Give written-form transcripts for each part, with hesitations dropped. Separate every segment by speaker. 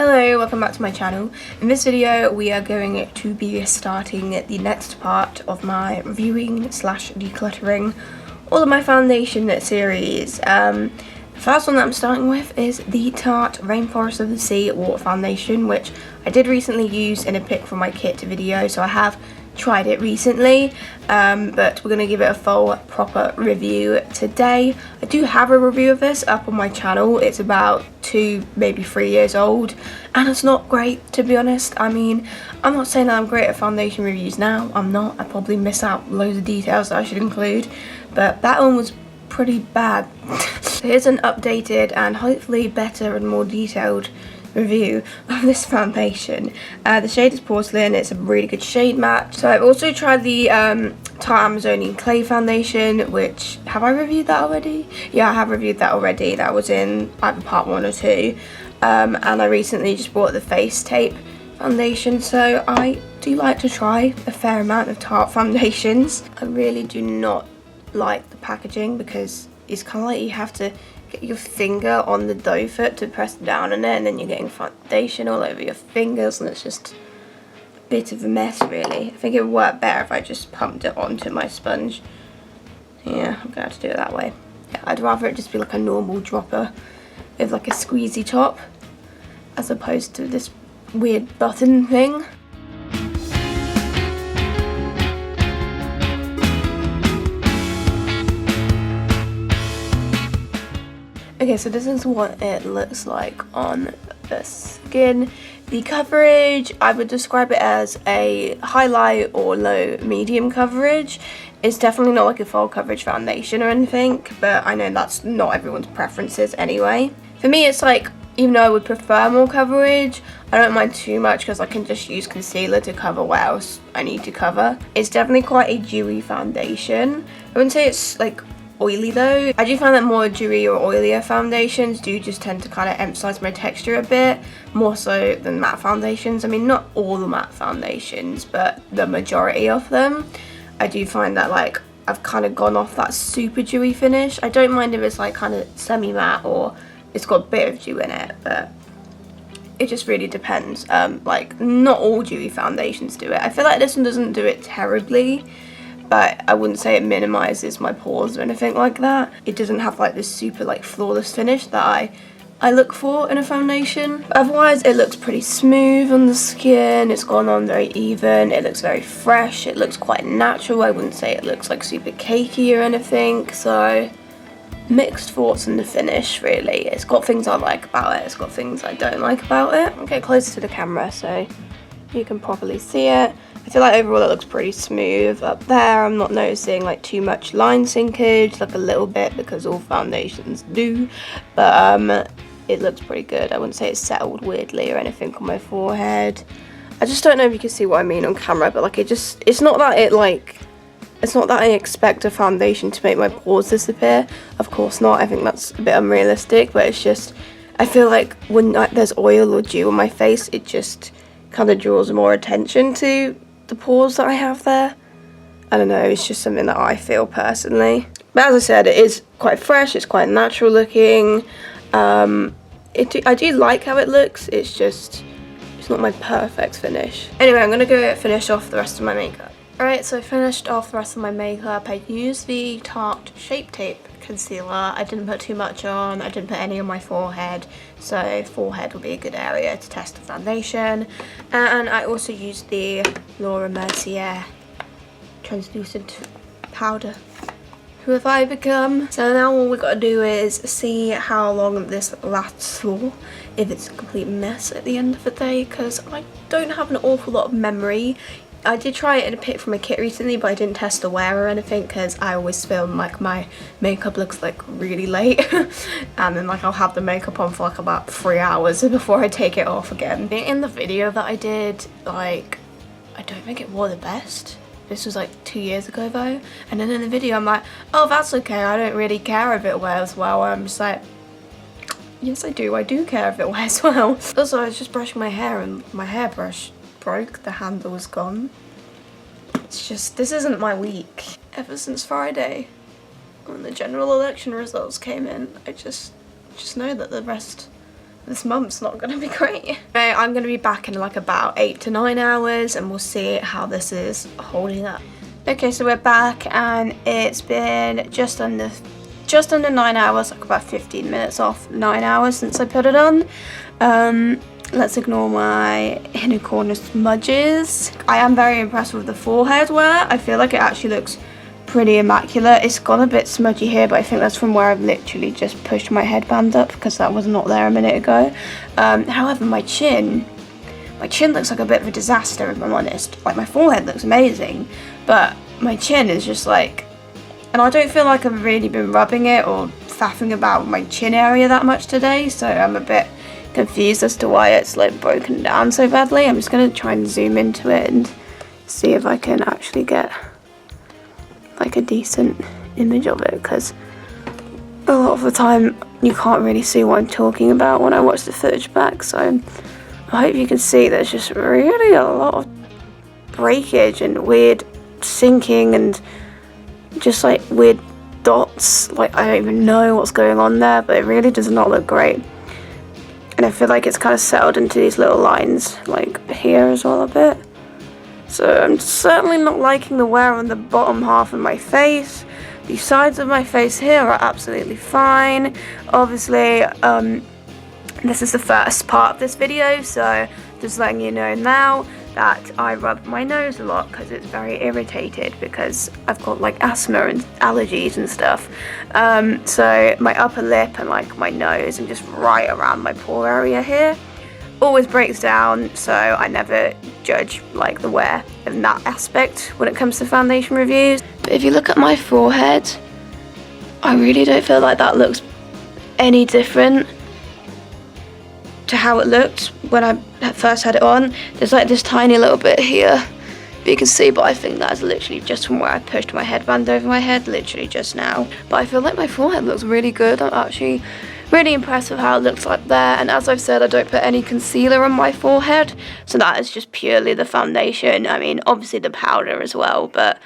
Speaker 1: Hello, welcome back to my channel. In this video we are going to be starting the next part of my reviewing slash decluttering all of my foundation series. The first one that I'm starting with is the Tarte Rainforest of the Sea Water Foundation, which I did recently use in a pick from my kit video, so I have tried it recently, but we're going to give it a full proper review today. I do have a review of this up on my channel. It's about 2 maybe 3 years old and it's not great, to be honest. I mean, I'm not saying that I'm great at foundation reviews now. I'm not. I probably miss out loads of details that I should include, but that one was pretty bad. So here's an updated and hopefully better and more detailed review of this foundation. The shade is Porcelain. It's a really good shade match. So I've also tried the Tarte Amazonian Clay foundation, which, have I reviewed that already? Yeah, I have reviewed that already. That was in either part 1 or 2. And I recently just bought the Face Tape foundation, so I do like to try a fair amount of Tarte foundations. I really do not like the packaging because it's kind of like you have to get your finger on the dough foot to press down on it, and then you're getting foundation all over your fingers, and it's just a bit of a mess, really. I think it would work better if I just pumped it onto my sponge. Yeah, I'm gonna have to do it that way. Yeah, I'd rather it just be like a normal dropper with like a squeezy top as opposed to this weird button thing. Okay, so this is what it looks like on the skin. The coverage, I would describe it as a highlight or low medium coverage. It's definitely not like a full coverage foundation or anything, but I know that's not everyone's preferences anyway. For me, it's like, even though I would prefer more coverage, I don't mind too much because I can just use concealer to cover what else I need to cover. It's definitely quite a dewy foundation. I wouldn't say it's like oily though. I do find that more dewy or oilier foundations do just tend to kind of emphasize my texture a bit more so than matte foundations. I mean, not all the matte foundations, but the majority of them. I do find that like I've kind of gone off that super dewy finish. I don't mind if it's like kind of semi-matte or it's got a bit of dew in it, but it just really depends. Like not all dewy foundations do it. I feel like this one doesn't do it terribly, but I wouldn't say it minimizes my pores or anything like that. It doesn't have like this super like flawless finish that I look for in a foundation. But otherwise it looks pretty smooth on the skin. It's gone on very even. It looks very fresh. It looks quite natural. I wouldn't say it looks like super cakey or anything. So mixed thoughts on the finish, really. It's got things I like about it. It's got things I don't like about it. I'll get closer to the camera so you can properly see it. I feel like overall it looks pretty smooth up there. I'm not noticing like too much line sinkage, like a little bit because all foundations do, but it looks pretty good. I wouldn't say it's settled weirdly or anything on my forehead. I just don't know if you can see what I mean on camera, but like it's not that I expect a foundation to make my pores disappear. Of course not. I think that's a bit unrealistic, but it's just I feel like when there's oil or dew on my face, it just kind of draws more attention to the pores that I have there. I don't know, it's just something that I feel personally. But as I said, it is quite fresh, it's quite natural looking. I do like how it looks, it's not my perfect finish. Anyway, I'm gonna go finish off the rest of my makeup. Alright, so I finished off the rest of my makeup. I used the Tarte Shape Tape concealer. I didn't put too much on, I didn't put any on my forehead, so forehead will be a good area to test the foundation. And I also used the Laura Mercier translucent powder. Who have I become? So now all we gotta do is see how long this lasts for, if it's a complete mess at the end of the day, because I don't have an awful lot of memory. I did try it in a pic from a kit recently, but I didn't test the wear or anything because I always film like my makeup looks like really late and then like I'll have the makeup on for like about 3 hours before I take it off again. In the video that I did, like, I don't think it wore the best. This was like 2 years ago though, and then in the video I'm like, oh that's okay, I don't really care if it wears well. I'm just like, yes I do care if it wears well. Also, I was just brushing my hair and my hairbrush broke, the handle was gone. It's just, this isn't my week. Ever since Friday, when the general election results came in, I just know that the rest this month's not gonna be great. I'm gonna be back in like about 8 to 9 hours and we'll see how this is holding up. Okay, so we're back and it's been just under 9 hours, like about 15 minutes off 9 hours since I put it on. Let's ignore my inner corner smudges. I am very impressed with the forehead wear. I feel like it actually looks pretty immaculate. It's got a bit smudgy here, but I think that's from where I've literally just pushed my headband up because that was not there a minute ago. However, my chin looks like a bit of a disaster, if I'm honest. Like, my forehead looks amazing, but my chin is just like, and I don't feel like I've really been rubbing it or faffing about my chin area that much today, so I'm a bit confused as to why it's like broken down so badly. I'm just gonna try and zoom into it and see if I can actually get like a decent image of it, because a lot of the time you can't really see what I'm talking about when I watch the footage back. So I hope you can see there's just really a lot of breakage and weird sinking and just like weird dots. Like, I don't even know what's going on there, but it really does not look great. And I feel like it's kind of settled into these little lines like here as well a bit. So I'm certainly not liking the wear on the bottom half of my face. The sides of my face here are absolutely fine. Obviously, this is the first part of this video, so just letting you know now that I rub my nose a lot because it's very irritated because I've got like asthma and allergies and stuff. So my upper lip and like my nose and just right around my pore area here always breaks down, so I never judge like the wear in that aspect when it comes to foundation reviews. But if you look at my forehead, I really don't feel like that looks any different to how it looked when I first had it on. There's like this tiny little bit here, but you can see, but I think that's literally just from where I pushed my headband over my head literally just now. But I feel like my forehead looks really good. I'm actually really impressed with how it looks like there, and as I've said, I don't put any concealer on my forehead, so that is just purely the foundation. I mean, obviously the powder as well, but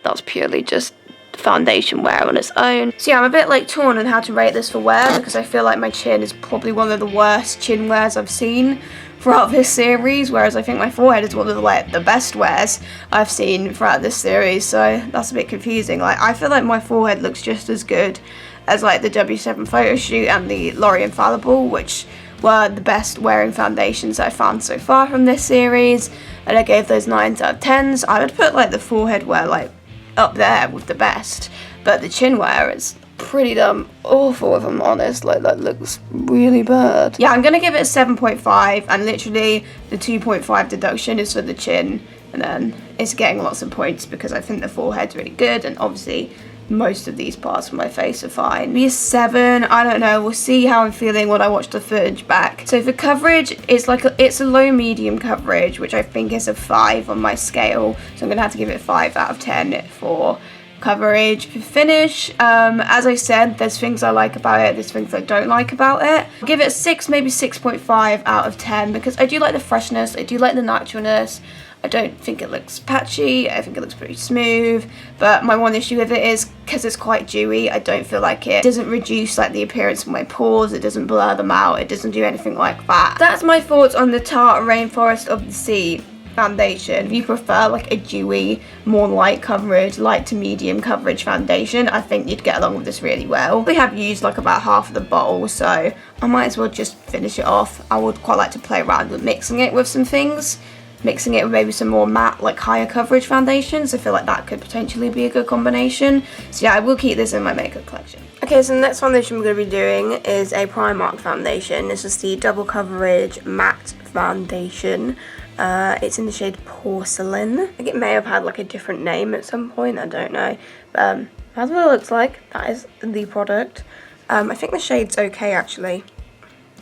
Speaker 1: that's purely just foundation wear on its own. So yeah, I'm a bit like torn on how to rate this for wear, because I feel like my chin is probably one of the worst chin wears I've seen throughout this series, whereas I think my forehead is one of the best wears I've seen throughout this series, so that's a bit confusing. Like, I feel like my forehead looks just as good as like the W7 photo shoot and the L'Oreal Infallible, which were the best wearing foundations I found so far from this series, and I gave those 9s out of 10s. I would put like the forehead wear like up there with the best, but the chin wear is pretty damn awful, if I'm honest. Like, that looks really bad. Yeah, I'm gonna give it a 7.5, and literally the 2.5 deduction is for the chin, and then it's getting lots of points because I think the forehead's really good, and obviously most of these parts of my face are fine. Maybe a 7, I don't know, we'll see how I'm feeling when I watch the footage back. So for coverage, it's a low medium coverage, which I think is a 5 on my scale, so I'm gonna have to give it 5 out of 10 for coverage. For finish, as I said, there's things I like about it, there's things I don't like about it. I'll give it a 6, maybe 6.5 out of 10, because I do like the freshness, I do like the naturalness. I don't think it looks patchy, I think it looks pretty smooth, but my one issue with it is because it's quite dewy, I don't feel like it doesn't reduce like the appearance of my pores, it doesn't blur them out, it doesn't do anything like that. That's my thoughts on the Tarte Rainforest of the Sea foundation. If you prefer like a dewy, more light coverage, light to medium coverage foundation, I think you'd get along with this really well. We have used like about half of the bottle, so I might as well just finish it off. I would quite like to play around with mixing it with some things. Mixing it with maybe some more matte, like higher coverage foundations. I feel like that could potentially be a good combination. So yeah, I will keep this in my makeup collection. Okay, so the next foundation we're going to be doing is a Primark foundation. This is the double coverage matte foundation. It's in the shade Porcelain. I think it may have had like a different name at some point, I don't know. But that's what it looks like. That is the product. I think the shade's okay actually.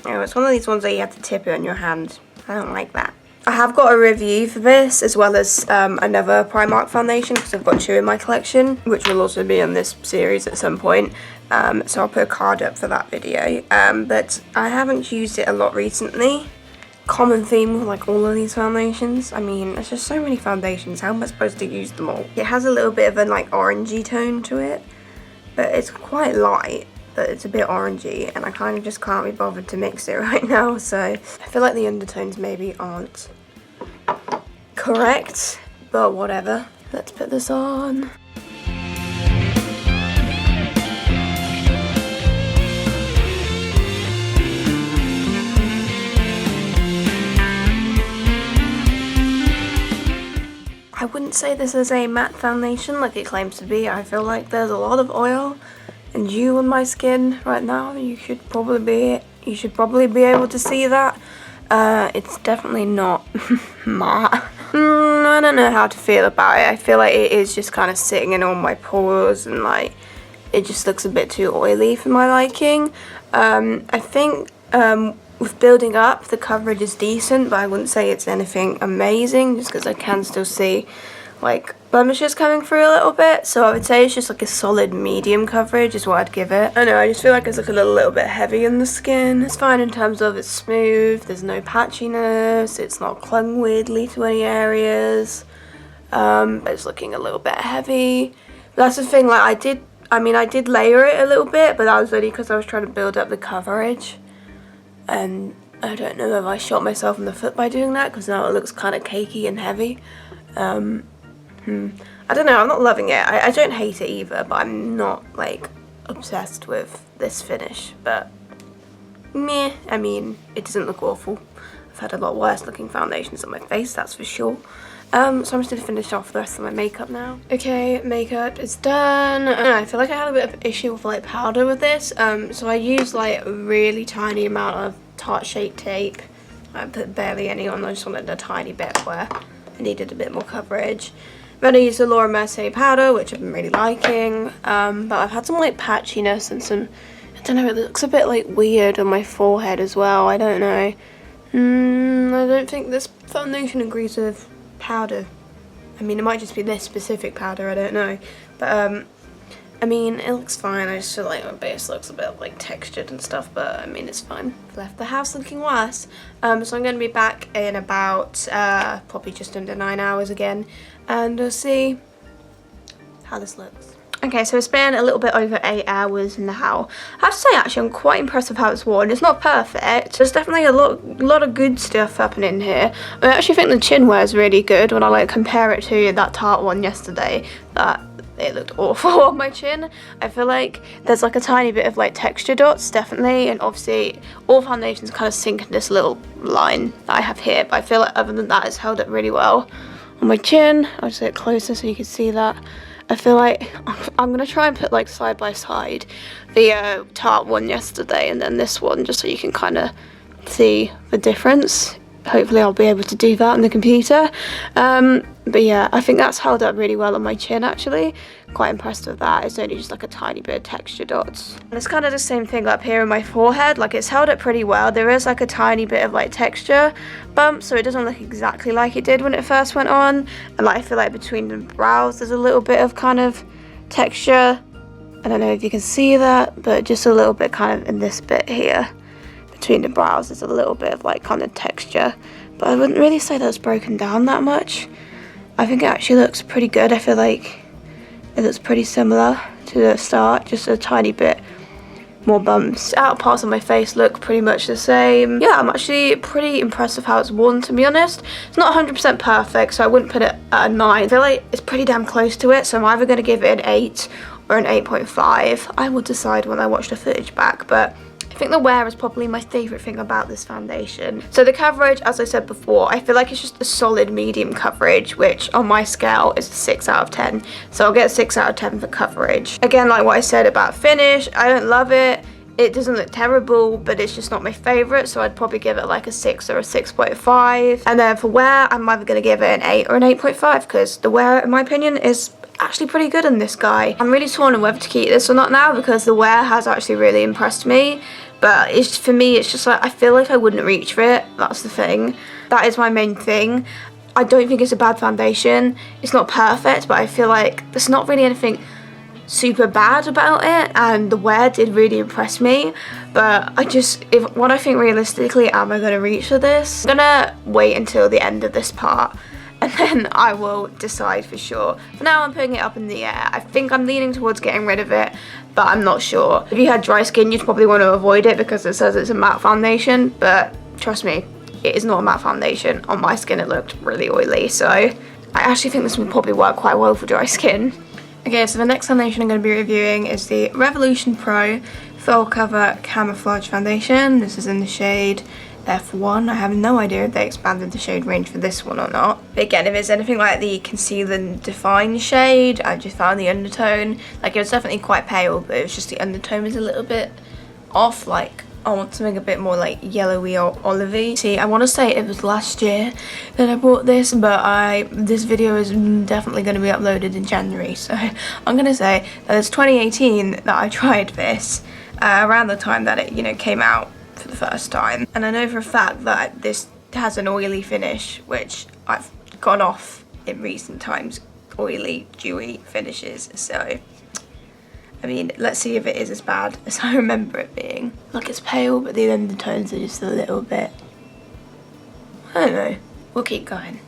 Speaker 1: Oh, it's one of these ones where you have to tip it on your hand. I don't like that. I have got a review for this, as well as another Primark foundation, because I've got 2 in my collection, which will also be in this series at some point. So I'll put a card up for that video. But I haven't used it a lot recently. Common theme with like all of these foundations. I mean, there's just so many foundations. How am I supposed to use them all? It has a little bit of a like orangey tone to it, but it's quite light. but it's a bit orangey, and I kind of just can't be bothered to mix it right now, so I feel like the undertones maybe aren't correct, but whatever. Let's put this on. I wouldn't say this is a matte foundation like it claims to be. I feel like there's a lot of oil and dew on my skin right now. You should probably be able to see that. It's definitely not matte. I don't know how to feel about it. I feel like it is just kind of sitting in all my pores, and like it just looks a bit too oily for my liking. I think with building up, the coverage is decent, but I wouldn't say it's anything amazing, just because I can still see like blemishes coming through a little bit. So I would say it's just like a solid medium coverage is what I'd give it. I know, I just feel like it's like a little bit heavy in the skin. It's fine in terms of it's smooth, there's no patchiness, it's not clung weirdly to any areas, but it's looking a little bit heavy. But that's the thing, like I did layer it a little bit, but that was only because I was trying to build up the coverage. And I don't know if I shot myself in the foot by doing that, because now it looks kind of cakey and heavy. I don't know, I'm not loving it. I don't hate it either, but I'm not like obsessed with this finish. But meh, I mean, it doesn't look awful. I've had a lot worse looking foundations on my face, that's for sure. So I'm just going to finish off the rest of my makeup now. Okay, makeup is done. I don't know, I feel like I had a bit of an issue with like powder with this. So I used like a really tiny amount of Tarte Shape Tape. I put barely any on, I just wanted a tiny bit where I needed a bit more coverage. Then I used the Laura Mercier powder, which I've been really liking. But I've had some like patchiness and some, I don't know, it looks a bit like weird on my forehead as well. I don't know. I don't think this foundation agrees with powder. I mean, it might just be this specific powder, I don't know. But I mean, it looks fine. I just feel like my base looks a bit like textured and stuff, but I mean, it's fine. I've left the house looking worse. So I'm going to be back in about probably just under 9 hours again, and we'll see how this looks. Okay, so it's been a little bit over 8 hours now. I have to say, actually, I'm quite impressed with how it's worn. It's not perfect. There's definitely a lot of good stuff happening here. I actually think the chin wear is really good when I like compare it to that Tarte one yesterday. That it looked awful on my chin. I feel like there's like a tiny bit of like texture dots, definitely, and obviously all foundations kind of sink in this little line that I have here. But I feel like other than that, it's held up really well on my chin. I'll just get closer so you can see that. I feel like I'm going to try and put like side by side the Tarte one yesterday and then this one, just so you can kind of see the difference. Hopefully I'll be able to do that on the computer. But yeah, I think that's held up really well on my chin actually. Quite impressed with that. It's only just like a tiny bit of texture dots. And it's kind of the same thing up here in my forehead. Like it's held up pretty well. There is like a tiny bit of like texture bump, so it doesn't look exactly like it did when it first went on. And like I feel like between the brows there's a little bit of kind of texture. I don't know if you can see that, but just a little bit kind of in this bit here. Between the brows there's a little bit of like kind of texture. But I wouldn't really say that's broken down that much. I think it actually looks pretty good. I feel like it looks pretty similar to the start, just a tiny bit more bumps. Outer parts of my face look pretty much the same. Yeah, I'm actually pretty impressed with how it's worn, to be honest. It's not 100% perfect, so I wouldn't put it at a 9. I feel like it's pretty damn close to it, so I'm either going to give it an 8 or an 8.5. I will decide when I watch the footage back, but I think the wear is probably my favourite thing about this foundation. So the coverage, as I said before, I feel like it's just a solid medium coverage, which on my scale is a 6 out of 10. So I'll get a 6 out of 10 for coverage. Again, like what I said about finish, I don't love it. It doesn't look terrible, but it's just not my favourite, so I'd probably give it like a 6 or a 6.5. And then for wear, I'm either going to give it an 8 or an 8.5, because the wear, in my opinion, is actually pretty good on this guy. I'm really torn on whether to keep this or not now, because the wear has actually really impressed me. But it's, for me, it's just like, I feel like I wouldn't reach for it. That's the thing. That is my main thing. I don't think it's a bad foundation. It's not perfect, but I feel like there's not really anything super bad about it. And the wear did really impress me. But what I think realistically, am I going to reach for this? I'm going to wait until the end of this part, and then I will decide for sure. For now, I'm putting it up in the air. I think I'm leaning towards getting rid of it. but I'm not sure. If you had dry skin, you'd probably want to avoid it because it says it's a matte foundation, but trust me, it is not a matte foundation. On my skin, it looked really oily, so I actually think this would probably work quite well for dry skin. Okay, so the next foundation I'm going to be reviewing is the Revolution Pro Full Cover Camouflage Foundation. This is in the shade F1. I have no idea if they expanded the shade range for this one or not. But again, if it's anything like the Conceal and Define shade, I just found the undertone, like it was definitely quite pale, but it was just the undertone was a little bit off. Like I want something a bit more like yellowy or olivey. See, I want to say it was last year that I bought this, but this video is definitely going to be uploaded in January, so I'm going to say that it's 2018 that I tried this, around the time that it, you know, came out for the first time. And I know for a fact that this has an oily finish, which I've gone off in recent times, oily, dewy finishes, so I mean, let's see if it is as bad as I remember it being. Like, it's pale, but the undertones are just a little bit, I don't know. We'll keep going.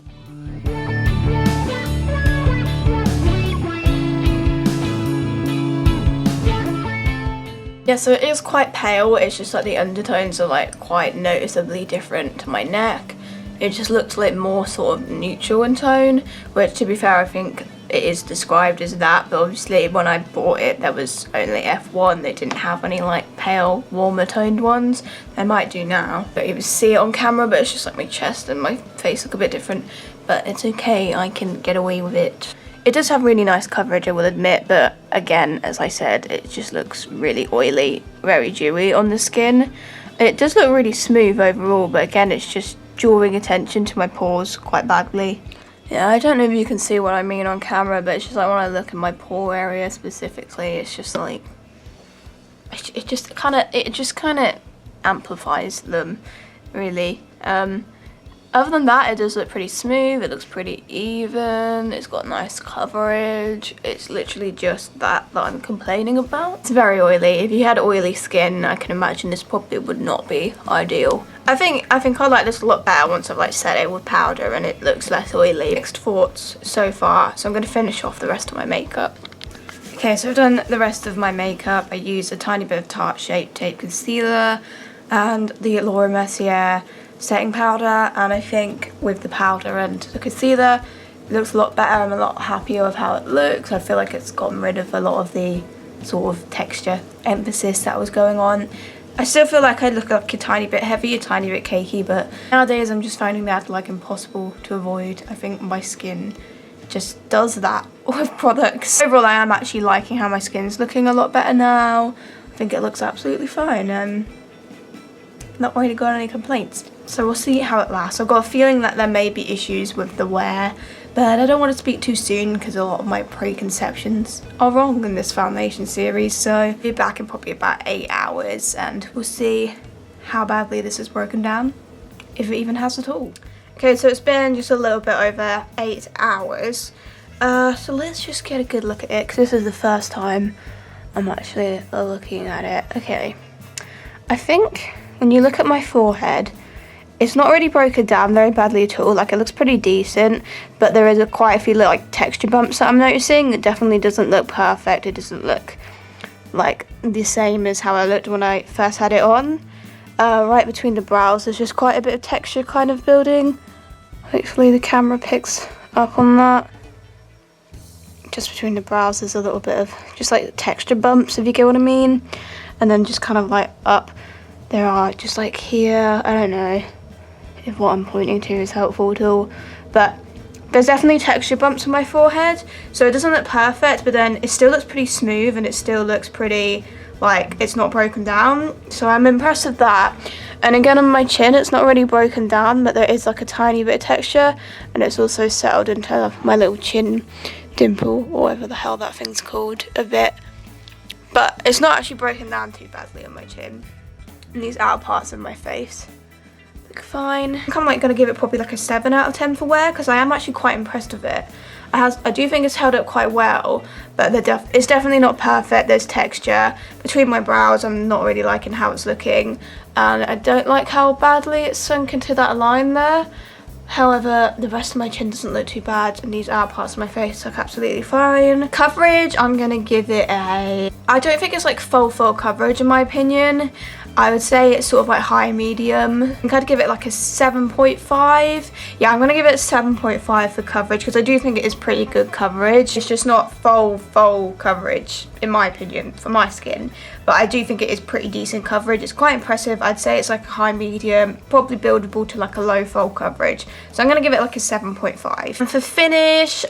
Speaker 1: Yeah, so it is quite pale. It's just like the undertones are like quite noticeably different to my neck. It just looks like more sort of neutral in tone, which to be fair, I think it is described as that, but obviously when I bought it there was only F1. They didn't have any like pale, warmer toned ones. They might do now. Don't even see it on camera, but it's just like my chest and my face look a bit different, but it's okay, I can get away with it. It does have really nice coverage, I will admit, but again, as I said, it just looks really oily, very dewy on the skin. It does look really smooth overall, but again, it's just drawing attention to my pores quite badly. Yeah, I don't know if you can see what I mean on camera, but it's just like when I look at my pore area specifically, it's just like, it just kind of amplifies them, really. Other than that, it does look pretty smooth, it looks pretty even, it's got nice coverage. It's literally just that I'm complaining about. It's very oily. If you had oily skin, I can imagine this probably would not be ideal. I think I like this a lot better once I've like set it with powder and it looks less oily. Mixed thoughts so far, so I'm going to finish off the rest of my makeup. Okay, so I've done the rest of my makeup. I used a tiny bit of Tarte Shape Tape Concealer and the Laura Mercier setting powder, and I think with the powder and the concealer it looks a lot better. I'm a lot happier with how it looks. I feel like it's gotten rid of a lot of the sort of texture emphasis that was going on. I still feel like I look like a tiny bit heavy, a tiny bit cakey, but nowadays I'm just finding that like impossible to avoid. I think my skin just does that with products. Overall, I am actually liking how my skin's looking a lot better now. I think it looks absolutely fine. Not really got any complaints. So we'll see how it lasts. I've got a feeling that there may be issues with the wear, but I don't want to speak too soon because a lot of my preconceptions are wrong in this foundation series. So I'll be back in probably about 8 hours and we'll see how badly this is broken down, if it even has at all. Okay, so it's been just a little bit over 8 hours. So let's just get a good look at it because this is the first time I'm actually looking at it. Okay, I think when you look at my forehead, it's not really broken down very badly at all. Like, it looks pretty decent, but there is quite a few like texture bumps that I'm noticing. It definitely doesn't look perfect. It doesn't look like the same as how I looked when I first had it on. Right between the brows, there's just quite a bit of texture kind of building. Hopefully the camera picks up on that. Just between the brows, there's a little bit of just like texture bumps, if you get what I mean. And then just kind of like up, there are just like here, I don't know if what I'm pointing to is helpful at all, but there's definitely texture bumps on my forehead, so it doesn't look perfect, but then it still looks pretty smooth and it still looks pretty, like, it's not broken down, so I'm impressed with that. And again, on my chin, it's not really broken down, but there is like a tiny bit of texture, and it's also settled into my little chin dimple, or whatever the hell that thing's called, a bit, but it's not actually broken down too badly on my chin. And these outer parts of my face look fine. I'm kind of like going to give it probably like a 7 out of 10 for wear, because I am actually quite impressed with it. I do think it's held up quite well, but it's definitely not perfect. There's texture between my brows. I'm not really liking how it's looking, and I don't like how badly it's sunk into that line there. However, the rest of my chin doesn't look too bad, and these outer parts of my face look absolutely fine. Coverage, I'm gonna give it a... I don't think it's like full coverage in my opinion. I would say it's sort of like high medium. I think I'd give it like a 7.5. Yeah, I'm gonna give it a 7.5 for coverage because I do think it is pretty good coverage. It's just not full coverage in my opinion for my skin, but I do think it is pretty decent coverage. It's quite impressive. I'd say it's like a high medium, probably buildable to like a low full coverage. So I'm gonna give it like a 7.5. And for finish,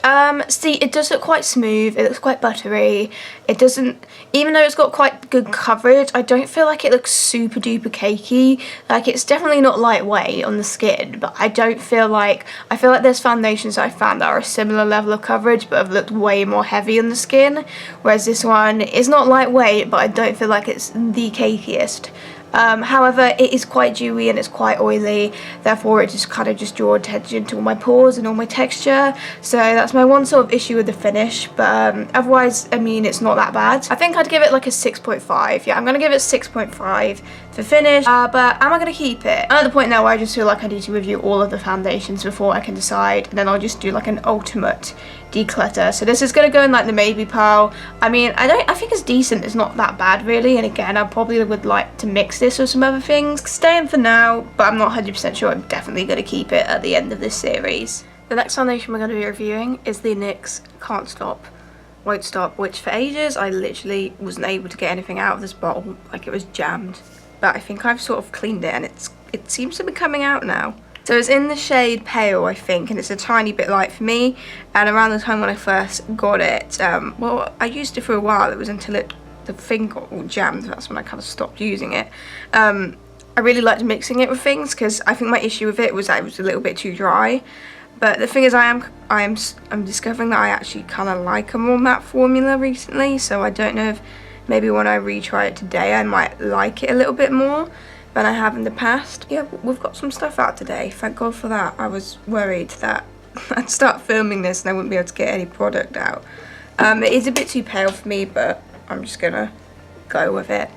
Speaker 1: see, it does look quite smooth. It looks quite buttery. It doesn't, even though it's got quite good coverage, I don't feel like it looks super duper cakey. Like, it's definitely not lightweight on the skin, but I don't feel like, I feel like there's foundations that I found that are a similar level of coverage but have looked way more heavy on the skin, whereas this one is not lightweight, but I don't feel like it's the cakiest. However, it is quite dewy and it's quite oily, therefore it just kind of just draws attention to all my pores and all my texture. So that's my one sort of issue with the finish, but otherwise, I mean, it's not that bad. I think I'd give it like a 6.5. Yeah, I'm gonna give it 6.5 for finish, but am I gonna keep it? I'm at the point now where I just feel like I need to review all of the foundations before I can decide, and then I'll just do like an ultimate declutter. So this is going to go in like the maybe pile. I mean, I think it's decent. It's not that bad really, and again, I probably would like to mix this with some other things. Staying for now, but I'm not 100% sure. I'm definitely going to keep it at the end of this series. The next foundation we're going to be reviewing is the NYX Can't Stop Won't Stop, which for ages I literally wasn't able to get anything out of this bottle. Like, it was jammed, but I think I've sort of cleaned it and it seems to be coming out now. So it's in the shade Pale, I think, and it's a tiny bit light for me. And around the time when I first got it, well, I used it for a while. It was until the thing got all jammed. That's when I kind of stopped using it. I really liked mixing it with things because I think my issue with it was that it was a little bit too dry. But the thing is, I'm discovering that I actually kind of like a more matte formula recently. So I don't know if maybe when I retry it today, I might like it a little bit more than I have in the past. Yeah, we've got some stuff out today. Thank God for that. I was worried that I'd start filming this and I wouldn't be able to get any product out. It is a bit too pale for me, but I'm just gonna go with it.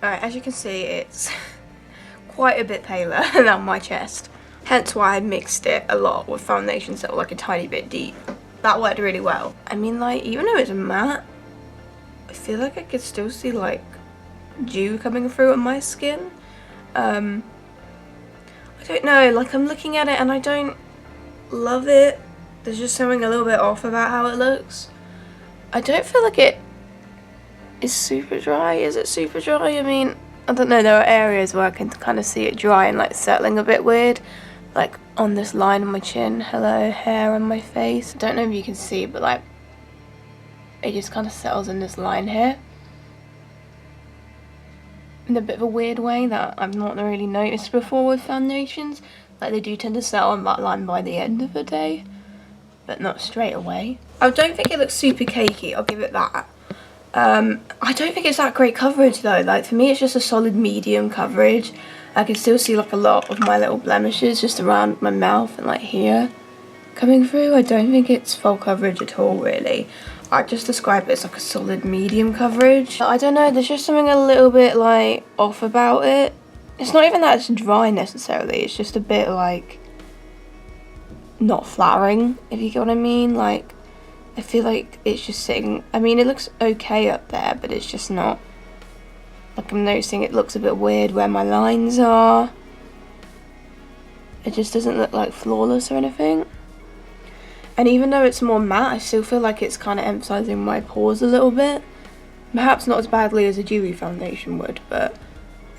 Speaker 1: Alright, as you can see, it's quite a bit paler than my chest. Hence why I mixed it a lot with foundations that were like a tiny bit deep. That worked really well. I mean, like, even though it's matte, I feel like I could still see like dew coming through on my skin. I don't know, like, I'm looking at it and I don't love it. There's just something a little bit off about how it looks. I don't feel like it is super dry. Is it super dry? I mean, I don't know, there are areas where I can kind of see it dry and like settling a bit weird. Like on this line on my chin, hello, hair on my face. I don't know if you can see, but like it just kind of settles in this line here in a bit of a weird way that I've not really noticed before with foundations. Like, they do tend to settle on that line by the end of the day, but not straight away. I don't think it looks super cakey, I'll give it that. I don't think it's that great coverage though. Like, for me it's just a solid medium coverage. I can still see like a lot of my little blemishes just around my mouth and like here coming through. I don't think it's full coverage at all really. I just describe it as like a solid medium coverage. But I don't know, there's just something a little bit like off about it. It's not even that it's dry necessarily, it's just a bit like not flattering, if you get what I mean. Like, I feel like it's just sitting, I mean, it looks okay up there, but it's just not. Like, I'm noticing it looks a bit weird where my lines are. It just doesn't look like flawless or anything. And even though it's more matte, I still feel like it's kind of emphasizing my pores a little bit. Perhaps not as badly as a dewy foundation would, but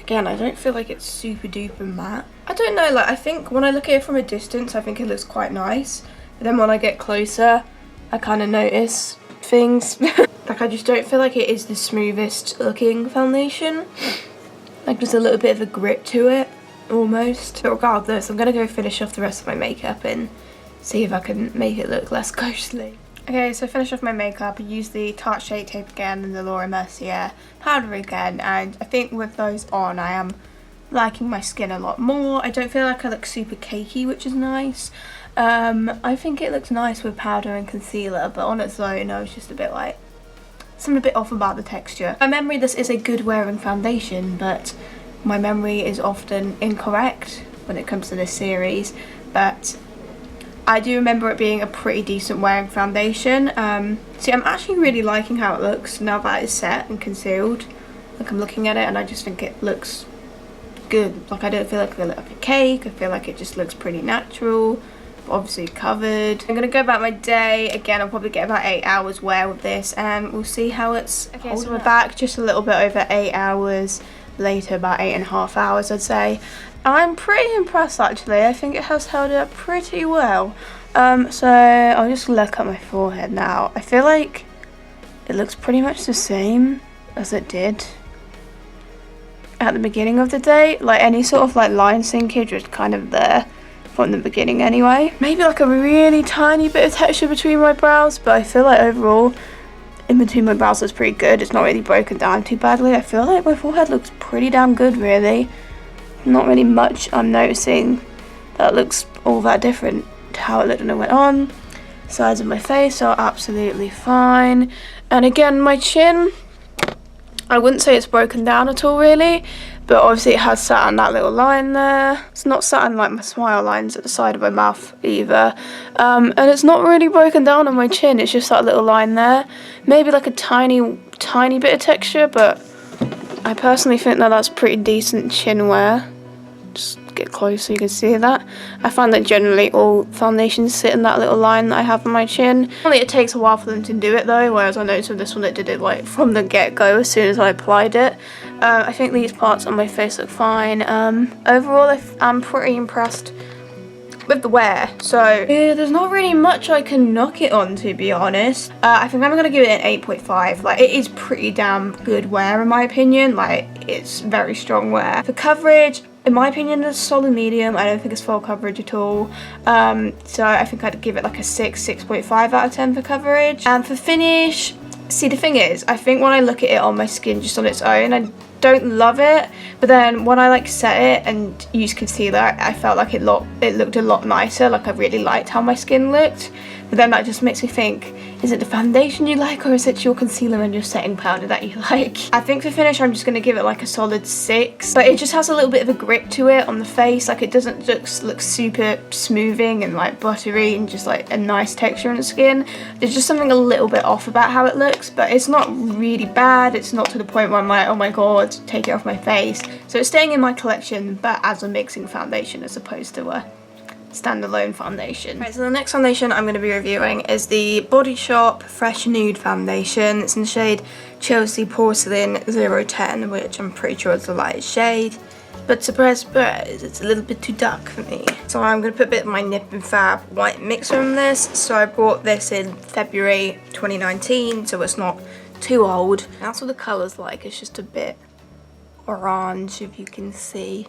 Speaker 1: again, I don't feel like it's super duper matte. I don't know, like, I think when I look at it from a distance, I think it looks quite nice. But then when I get closer, I kind of notice things. Like, I just don't feel like it is the smoothest looking foundation. Like, there's a little bit of a grit to it, almost. But regardless, I'm gonna go finish off the rest of my makeup and see if I can make it look less ghostly. Okay, so finish off my makeup. I used the Tarte Shape Tape again and the Laura Mercier powder again, and I think with those on, I am liking my skin a lot more. I don't feel like I look super cakey, which is nice. I think it looks nice with powder and concealer, but on its own, I was just a bit like, something a bit off about the texture. My memory, this is a good wearing foundation, but my memory is often incorrect when it comes to this series. But I do remember it being a pretty decent wearing foundation. See, I'm actually really liking how it looks now that it's set and concealed. Like, I'm looking at it and I just think it looks good. Like, I don't feel like I look like a cake. I feel like it just looks pretty natural, but obviously covered. I'm gonna go about my day. Again, I'll probably get about 8 hours wear with this, and we'll see how it's holding my back. Just a little bit over 8 hours later, about 8.5 hours, I'd say. I'm pretty impressed, actually. I think it has held up pretty well. So I'll just look at my forehead now. I feel like it looks pretty much the same as it did at the beginning of the day. Like, any sort of like line sinkage was kind of there from the beginning anyway. Maybe like a really tiny bit of texture between my brows, but I feel like overall in between my brows is pretty good. It's not really broken down too badly. I feel like my forehead looks pretty damn good, really. Not really much I'm noticing that looks all that different to how it looked when it went on. Sides of my face are absolutely fine. And again, my chin, I wouldn't say it's broken down at all, really, but obviously it has sat on that little line there. It's not sat on like my smile lines at the side of my mouth either. And it's not really broken down on my chin, it's just that little line there. Maybe like a tiny bit of texture, but I personally think that that's pretty decent chin wear. Just get close so you can see that. I find that generally all foundations sit in that little line that I have on my chin. Only it takes a while for them to do it though, whereas I noticed with this one it did it like from the get-go as soon as I applied it. I think these parts on my face look fine. Overall I'm pretty impressed with the wear. So yeah, there's not really much I can knock it on, to be honest. I think I'm gonna give it an 8.5. Like, it is pretty damn good wear in my opinion. Like, it's very strong wear. For coverage, in my opinion, it's solid medium. I don't think it's full coverage at all. So I think I'd give it like a 6.5 out of 10 for coverage. And for finish, see, the thing is, I think when I look at it on my skin just on its own, I don't love it, but then when I like set it and use concealer, I felt like it looked a lot nicer. Like, I really liked how my skin looked. But then that just makes me think, is it the foundation you like, or is it your concealer and your setting powder that you like? I think for finish, I'm just going to give it like a solid 6. But it just has a little bit of a grip to it on the face. Like, it doesn't just look super smoothing and like buttery and just like a nice texture on the skin. There's just something a little bit off about how it looks, but it's not really bad. It's not to the point where I'm like, oh my god, take it off my face. So it's staying in my collection, but as a mixing foundation as opposed to a standalone foundation. Right, so the next foundation I'm going to be reviewing is the Body Shop Fresh Nude foundation. It's in the shade Chelsea Porcelain 010, which I'm pretty sure is the lightest shade. But surprise, it's a little bit too dark for me. So I'm going to put a bit of my Nip and Fab white mixer in this. So I bought this in February 2019, so it's not too old. That's what the colour's like. It's just a bit orange, if you can see.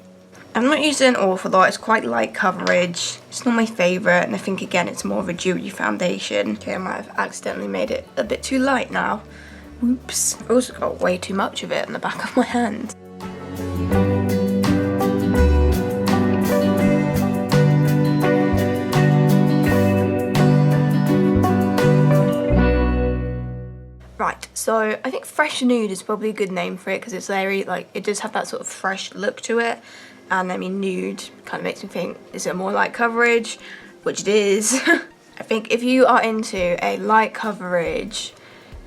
Speaker 1: I'm not using an awful lot. It's quite light coverage. It's not my favourite, and I think again it's more of a dewy foundation. Okay, I might have accidentally made it a bit too light now. Oops. I've also got way too much of it on the back of my hand. Right, so I think Fresh Nude is probably a good name for it because it's very, like, it does have that sort of fresh look to it. And I mean, nude kind of makes me think, is it more light coverage? Which it is. I think if you are into a light coverage,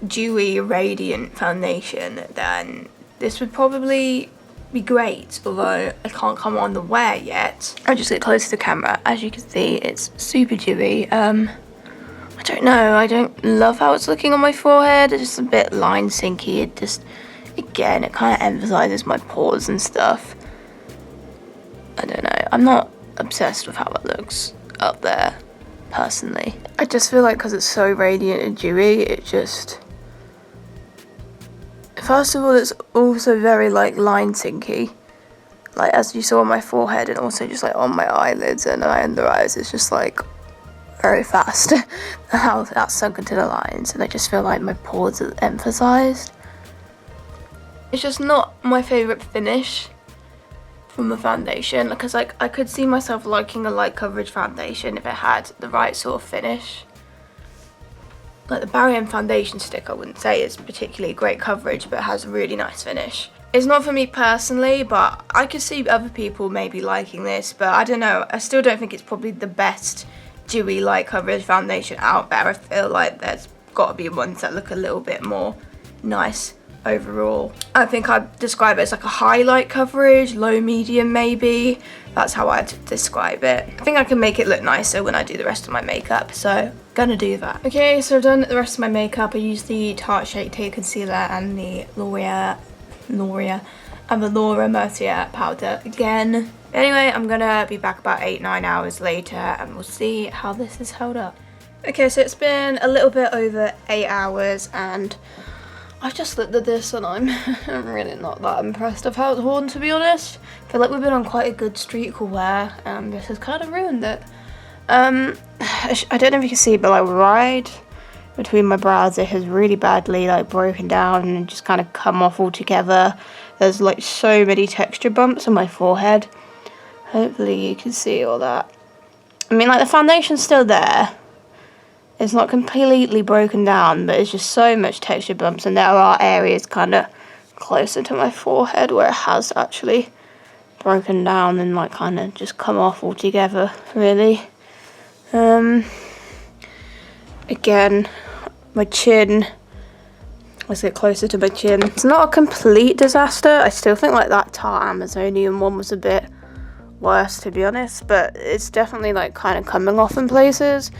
Speaker 1: dewy, radiant foundation, then this would probably be great. Although I can't come on the wear yet. I'll just get close to the camera. As you can see, it's super dewy. I don't know, I don't love how it's looking on my forehead. It's just a bit line sinky. It just, again, it kind of emphasizes my pores and stuff. I don't know, I'm not obsessed with how it looks up there, personally. I just feel like because it's so radiant and dewy, it just... First of all, it's also very, like, line sinky. Like, as you saw on my forehead, and also just, like, on my eyelids and my under eyes, it's just, like, very fast how that's sunk into the lines, and I just feel like my pores are emphasized. It's just not my favourite finish from the foundation, because like I could see myself liking a light coverage foundation if it had the right sort of finish. Like the Barry M foundation stick, I wouldn't say is particularly great coverage, but it has a really nice finish. It's not for me personally, but I could see other people maybe liking this, but I don't know. I still don't think it's probably the best dewy light coverage foundation out there. I feel like there's got to be ones that look a little bit more nice overall. I think I'd describe it as like a highlight coverage, low medium maybe. That's how I'd describe it. I think I can make it look nicer when I do the rest of my makeup, so gonna do that. Okay, so I've done the rest of my makeup. I used the Tarte Shake Tape Concealer and the Laura Mercier powder again. Anyway, I'm gonna be back about 8-9 hours later and we'll see how this is held up. Okay, so it's been a little bit over 8 hours and I've just looked at this and I'm really not that impressed of how it's worn, to be honest. I feel like we've been on quite a good streak of wear and this has kind of ruined it. I don't know if you can see, but like right between my brows it has really badly like broken down and just kind of come off altogether. There's like so many texture bumps on my forehead. Hopefully you can see all that. I mean, like the foundation's still there. It's not completely broken down, but it's just so much texture bumps, and there are areas kind of closer to my forehead where it has actually broken down and like kind of just come off altogether, really. Again, my chin, let's get closer to my chin. It's not a complete disaster. I still think like that Tarte Amazonian one was a bit worse, to be honest, but it's definitely like kind of coming off in places.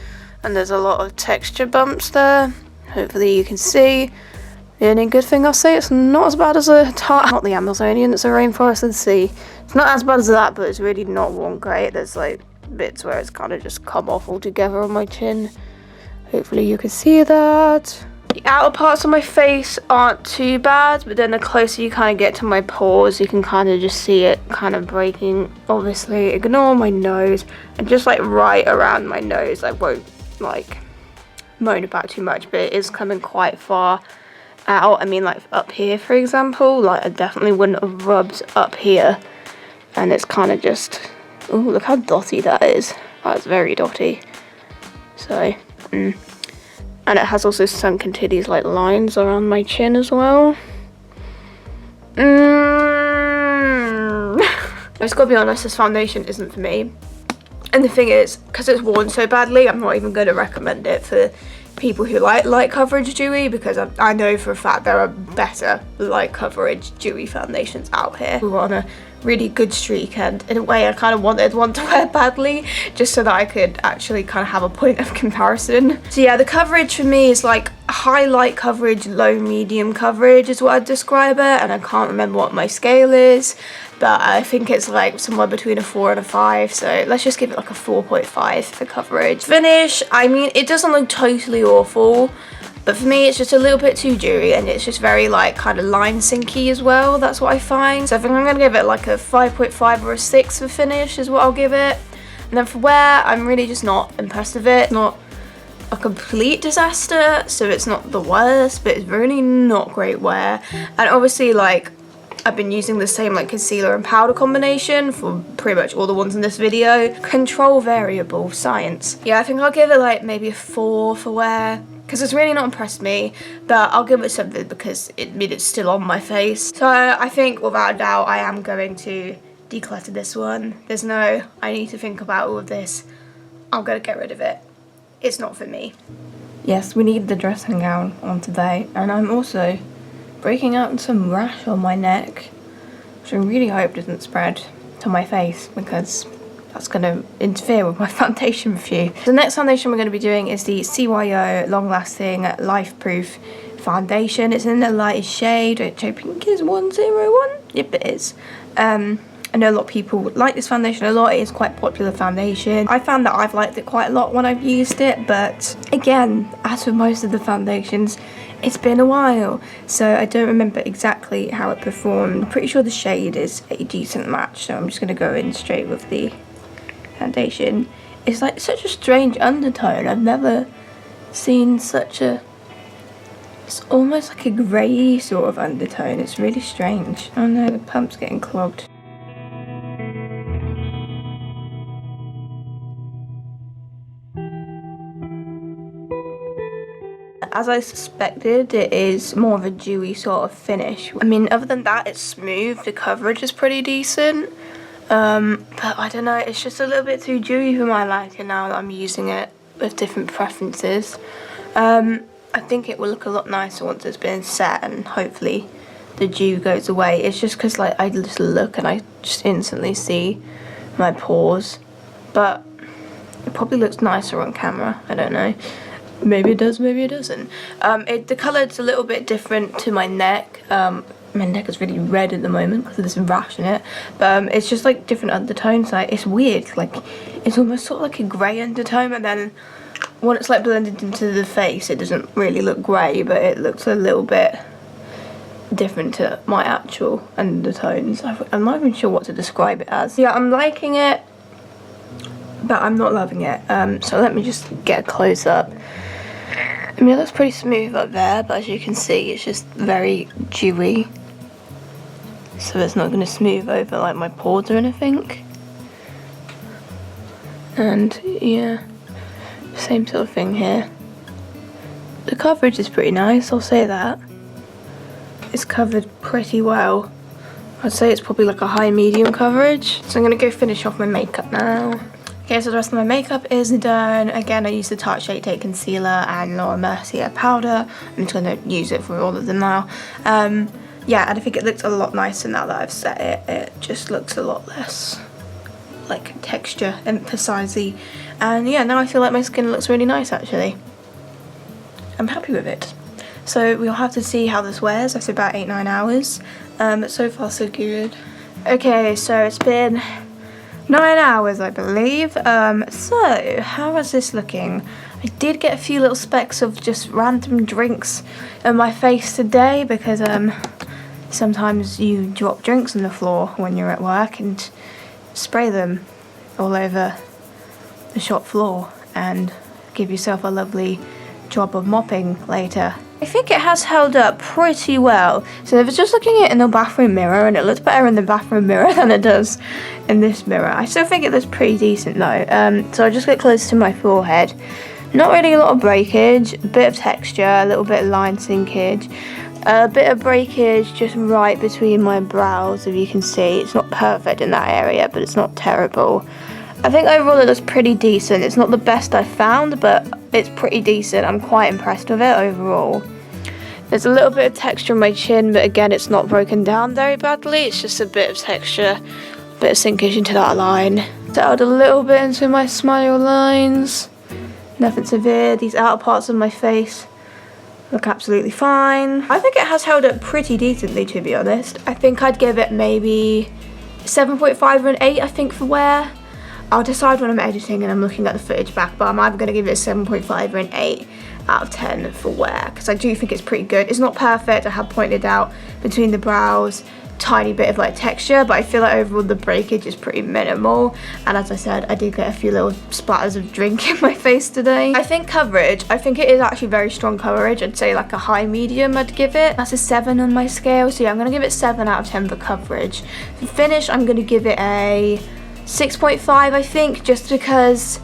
Speaker 1: And there's a lot of texture bumps there. Hopefully you can see. The only good thing I'll say, it's not as bad as a Tarte, not the Amazonian, it's a Rainforest and Sea. It's not as bad as that, but it's really not one great. There's like bits where it's kind of just come off altogether on my chin. Hopefully you can see that. The outer parts of my face aren't too bad, but then the closer you kind of get to my pores, you can kind of just see it kind of breaking. Obviously, ignore my nose, and just like right around my nose, I won't like moan about too much, but it is coming quite far out. I mean, like up here, for example, like I definitely wouldn't have rubbed up here, and it's kind of just, oh, look how dotty that is. That's very dotty. So, and it has also sunk into these like lines around my chin as well. I just gotta be honest, this foundation isn't for me. And the thing is, because it's worn so badly, I'm not even going to recommend it for people who like light coverage dewy, because I know for a fact there are better light coverage dewy foundations out here. We were on a really good streak, and in a way I kind of wanted one to wear badly just so that I could actually kind of have a point of comparison. So yeah, the coverage for me is like high light coverage, low medium coverage is what I'd describe it, and I can't remember what my scale is, but I think it's like somewhere between a 4 and a 5, so let's just give it like a 4.5 for coverage. Finish, I mean, it doesn't look totally awful, but for me it's just a little bit too dewy, and it's just very like kind of line sinky as well. That's what I find. So I think I'm gonna give it like a 5.5 or a 6 for finish is what I'll give it. And then for wear, I'm really just not impressed with it. It's not a complete disaster, so it's not the worst, but it's really not great wear. And obviously, like, I've been using the same like concealer and powder combination for pretty much all the ones in this video. Control variable, science. Yeah, I think I'll give it like maybe a 4 for wear, because it's really not impressed me, but I'll give it something because it's still on my face. So I think without a doubt I am going to declutter this one. There's no, I need to think about all of this. I'm gonna get rid of it. It's not for me. Yes, we need the dressing gown on today, and I'm also breaking out some rash on my neck, which I really hope doesn't spread to my face, because that's going to interfere with my foundation review. The next foundation we're going to be doing is the CYO Long Lasting Lifeproof foundation. It's in the lightest shade, which I think is 101. Yep, it is. I know a lot of people like this foundation a lot. It is quite a popular foundation. I found that I've liked it quite a lot when I've used it, but again, as with most of the foundations, it's been a while, so I don't remember exactly how it performed. I'm pretty sure the shade is a decent match, so I'm just going to go in straight with the foundation. It's like such a strange undertone. I've never seen such a, it's almost like a grey sort of undertone. It's really strange. Oh no, the pump's getting clogged. As I suspected, it is more of a dewy sort of finish. I mean, other than that, it's smooth. The coverage is pretty decent. But I don't know, it's just a little bit too dewy for my liking now that I'm using it with different preferences. I think it will look a lot nicer once it's been set and hopefully the dew goes away. It's just because like I just look and I just instantly see my pores. But it probably looks nicer on camera, I don't know. Maybe it does, maybe it doesn't. The colour's a little bit different to my neck. My neck is really red at the moment because there's a rash in it. But it's just like different undertones. Like it's weird. Like it's almost sort of like a grey undertone, and then when it's like blended into the face, it doesn't really look grey, but it looks a little bit different to my actual undertones. I'm not even sure what to describe it as. Yeah, I'm liking it, but I'm not loving it. So let me just get a close up. I mean, it looks pretty smooth up there, but as you can see, it's just very dewy. So it's not going to smooth over like my pores or anything. And yeah, same sort of thing here. The coverage is pretty nice, I'll say that. It's covered pretty well. I'd say it's probably like a high medium coverage. So I'm going to go finish off my makeup now. Okay, so the rest of my makeup is done. Again, I used the Tarte Shake Take Concealer and Laura Mercier powder. I'm just going to use it for all of them now. Yeah, and I think it looks a lot nicer now that I've set it. It just looks a lot less like texture, emphasizing. And yeah, now I feel like my skin looks really nice actually. I'm happy with it. So we'll have to see how this wears. That's about 8-9 hours. But so far so good. Okay, so it's been 9 hours, I believe. So how is this looking? I did get a few little specks of just random drinks on my face today because sometimes you drop drinks on the floor when you're at work and spray them all over the shop floor and give yourself a lovely job of mopping later. I think it has held up pretty well. So I was just looking at it in the bathroom mirror and it looks better in the bathroom mirror than it does in this mirror. I still think it looks pretty decent though. So I'll just get close to my forehead. Not really a lot of breakage, a bit of texture, a little bit of line sinkage. A bit of breakage just right between my brows, if you can see. It's not perfect in that area, but it's not terrible. I think overall it looks pretty decent. It's not the best I've found, but it's pretty decent. I'm quite impressed with it overall. There's a little bit of texture on my chin, but again, it's not broken down very badly. It's just a bit of texture, a bit of sinkage into that line. Settled a little bit into my smile lines. Nothing severe. These outer parts of my face look absolutely fine. I think it has held up pretty decently, to be honest. I think I'd give it maybe 7.5 or an 8, I think, for wear. I'll decide when I'm editing and I'm looking at the footage back, but I'm either going to give it a 7.5 or an 8 out of 10 for wear, because I do think it's pretty good. It's not perfect, I have pointed out, between the brows, tiny bit of like texture, but I feel like overall the breakage is pretty minimal. And as I said, I did get a few little splatters of drink in my face today. I think coverage, I think it is actually very strong coverage. I'd say like a high medium I'd give it. That's a 7 on my scale, so yeah, I'm gonna give it 7 out of 10 for coverage. For finish, I'm gonna give it a 6.5, I think, just because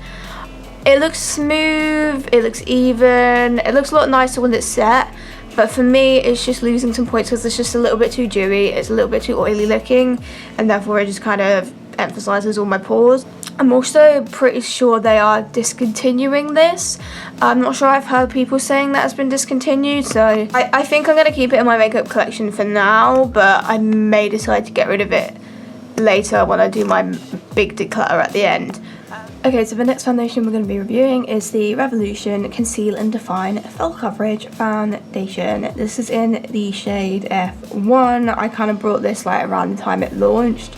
Speaker 1: it looks smooth, it looks even, it looks a lot nicer when it's set. But for me, it's just losing some points because it's just a little bit too dewy, it's a little bit too oily looking, and therefore it just kind of emphasizes all my pores. I'm also pretty sure they are discontinuing this. I'm not sure, I've heard people saying that it's been discontinued, so I think I'm going to keep it in my makeup collection for now, but I may decide to get rid of it later when I do my big declutter at the end. Okay, so the next foundation we're going to be reviewing is the Revolution Conceal and Define Full Coverage Foundation. This is in the shade F1. I kind of brought this like around the time it launched,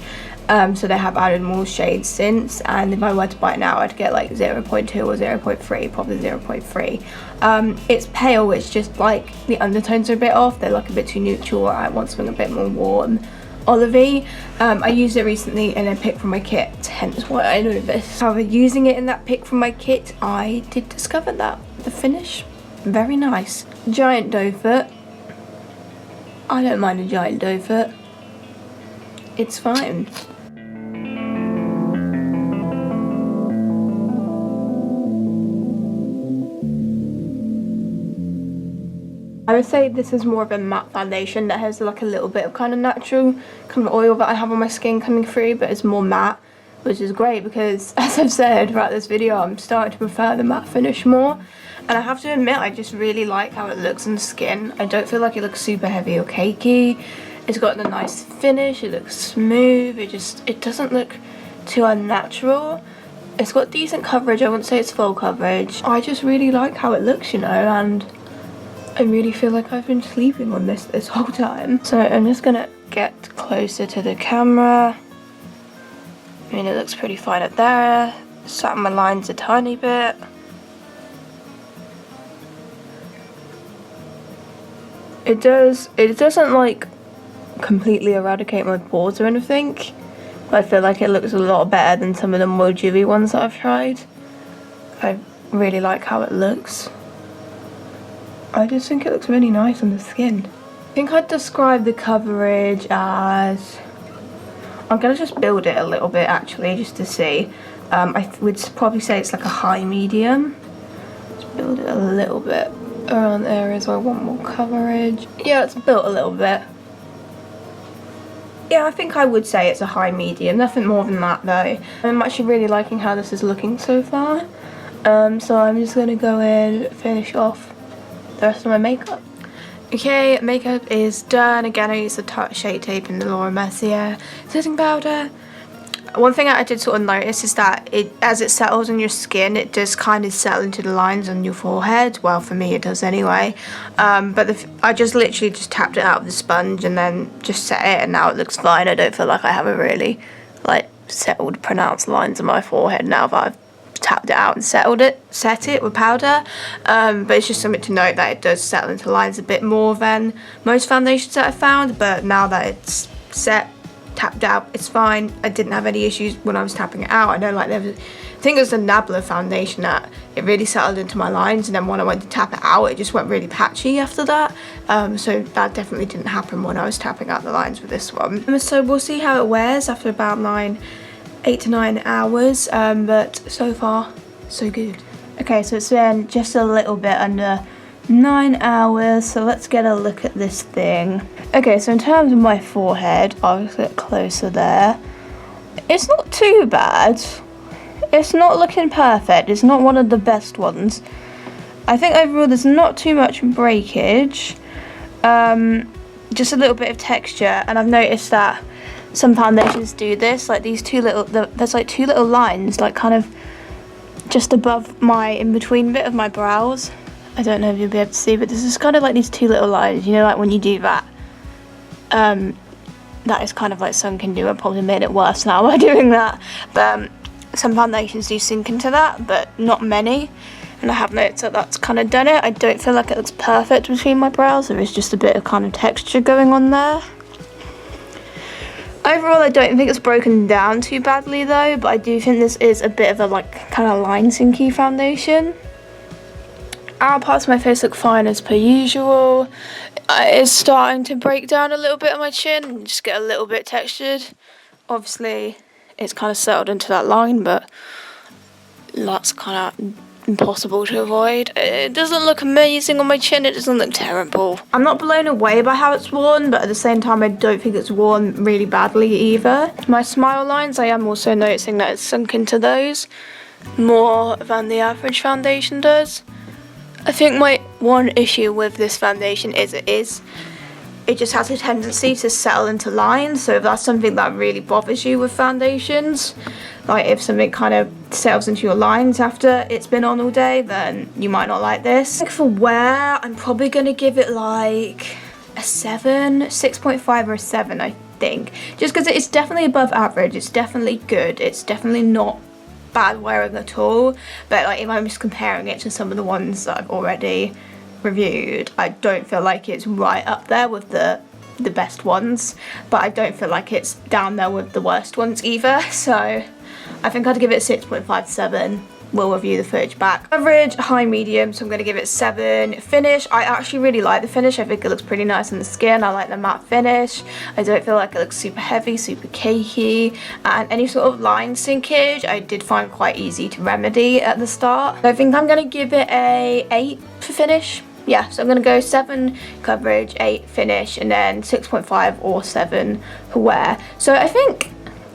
Speaker 1: so they have added more shades since, and if I were to buy it now I'd get like 0.2 or 0.3, probably 0.3. It's pale, it's just like the undertones are a bit off, they're like a bit too neutral. I want something a bit more warm, olivey. I used it recently in a pick from my kit, hence why I know this. However, using it in that pick from my kit, I did discover that the finish, very nice. Giant doe foot. I don't mind a giant doe foot. It's fine. I would say this is more of a matte foundation that has like a little bit of kind of natural kind of oil that I have on my skin coming through, but it's more matte, which is great because, as I've said throughout this video, I'm starting to prefer the matte finish more. And I have to admit, I just really like how it looks on the skin. I don't feel like it looks super heavy or cakey. It's got a nice finish, it looks smooth, it doesn't look too unnatural. It's got decent coverage, I wouldn't say it's full coverage. I just really like how it looks, you know, and I really feel like I've been sleeping on this whole time. So I'm just gonna get closer to the camera. I mean, it looks pretty fine up there. Set my lines a tiny bit. It doesn't like completely eradicate my pores or anything. I feel like it looks a lot better than some of the more dewy ones that I've tried. I really like how it looks. I just think it looks really nice on the skin. I think I'd describe the coverage as... I'm going to just build it a little bit actually, just to see. I would probably say it's like a high medium. Just build it a little bit around areas where I want more coverage. Yeah, it's built a little bit. Yeah, I think I would say it's a high medium, nothing more than that though. I'm actually really liking how this is looking so far. So I'm just going to go in, finish off the rest of my makeup. Okay, makeup is done. Again, I used the Tarte Shape Tape and the Laura Mercier setting powder. One thing I did sort of notice is that as it settles on your skin, it does kind of settle into the lines on your forehead. Well, for me it does anyway. But I just literally just tapped it out with the sponge and then just set it, and now it looks fine. I don't feel like I have a really like settled, pronounced lines on my forehead now that I've tapped it out and set it with powder. But it's just something to note that it does settle into lines a bit more than most foundations that I've found. But now that it's set, tapped out, it's fine. I didn't have any issues when I was tapping it out. I know like I think it was the Nabla foundation that it really settled into my lines, and then when I went to tap it out it just went really patchy after that. So that definitely didn't happen when I was tapping out the lines with this one. So we'll see how it wears after about 8 to 9 hours, but so far so good. Okay, so it's been just a little bit under 9 hours, so let's get a look at this thing. Okay, so in terms of my forehead, I'll just get closer there. It's not too bad. It's not looking perfect. It's not one of the best ones. I think overall there's not too much breakage. Just a little bit of texture, and I've noticed that some foundations do this, like these there's like two little lines, like kind of just above my in-between bit of my brows. I don't know if you'll be able to see, but this is kind of like these two little lines, you know, like when you do that. That is kind of like sunk into. I probably made it worse now by doing that. But some foundations do sink into that, but not many. And I have noticed that that's kind of done it. I don't feel like it looks perfect between my brows. There is just a bit of kind of texture going on there. Overall, I don't think it's broken down too badly though, but I do think this is a bit of a like kind of line sinky foundation. Outer parts of my face look fine as per usual. It's starting to break down a little bit on my chin and just get a little bit textured. Obviously, it's kind of settled into that line, but that's kind of impossible to avoid. It doesn't look amazing on my chin, it doesn't look terrible. I'm not blown away by how it's worn, but at the same time I don't think it's worn really badly either. My smile lines, I am also noticing that it's sunk into those more than the average foundation does. I think my one issue with this foundation is it just has a tendency to settle into lines. So if that's something that really bothers you with foundations, like if something kind of settles into your lines after it's been on all day, then you might not like this. Like for wear, I'm probably going to give it like a 7, 6.5 or a 7, I think. Just because it's definitely above average, it's definitely good, it's definitely not bad wearing at all. But like if I'm just comparing it to some of the ones that I've already reviewed, I don't feel like it's right up there with the best ones, but I don't feel like it's down there with the worst ones either. So I think I'd give it 6.57. We'll review the footage back. Average, high, medium, so I'm going to give it 7. Finish, I actually really like the finish. I think it looks pretty nice on the skin. I like the matte finish. I don't feel like it looks super heavy, super cakey, and any sort of line sinkage I did find quite easy to remedy at the start. So I think I'm going to give it a 8 for finish. yeah, so I'm going to go 7 coverage, 8 finish, and then 6.5 or 7 for wear. So I think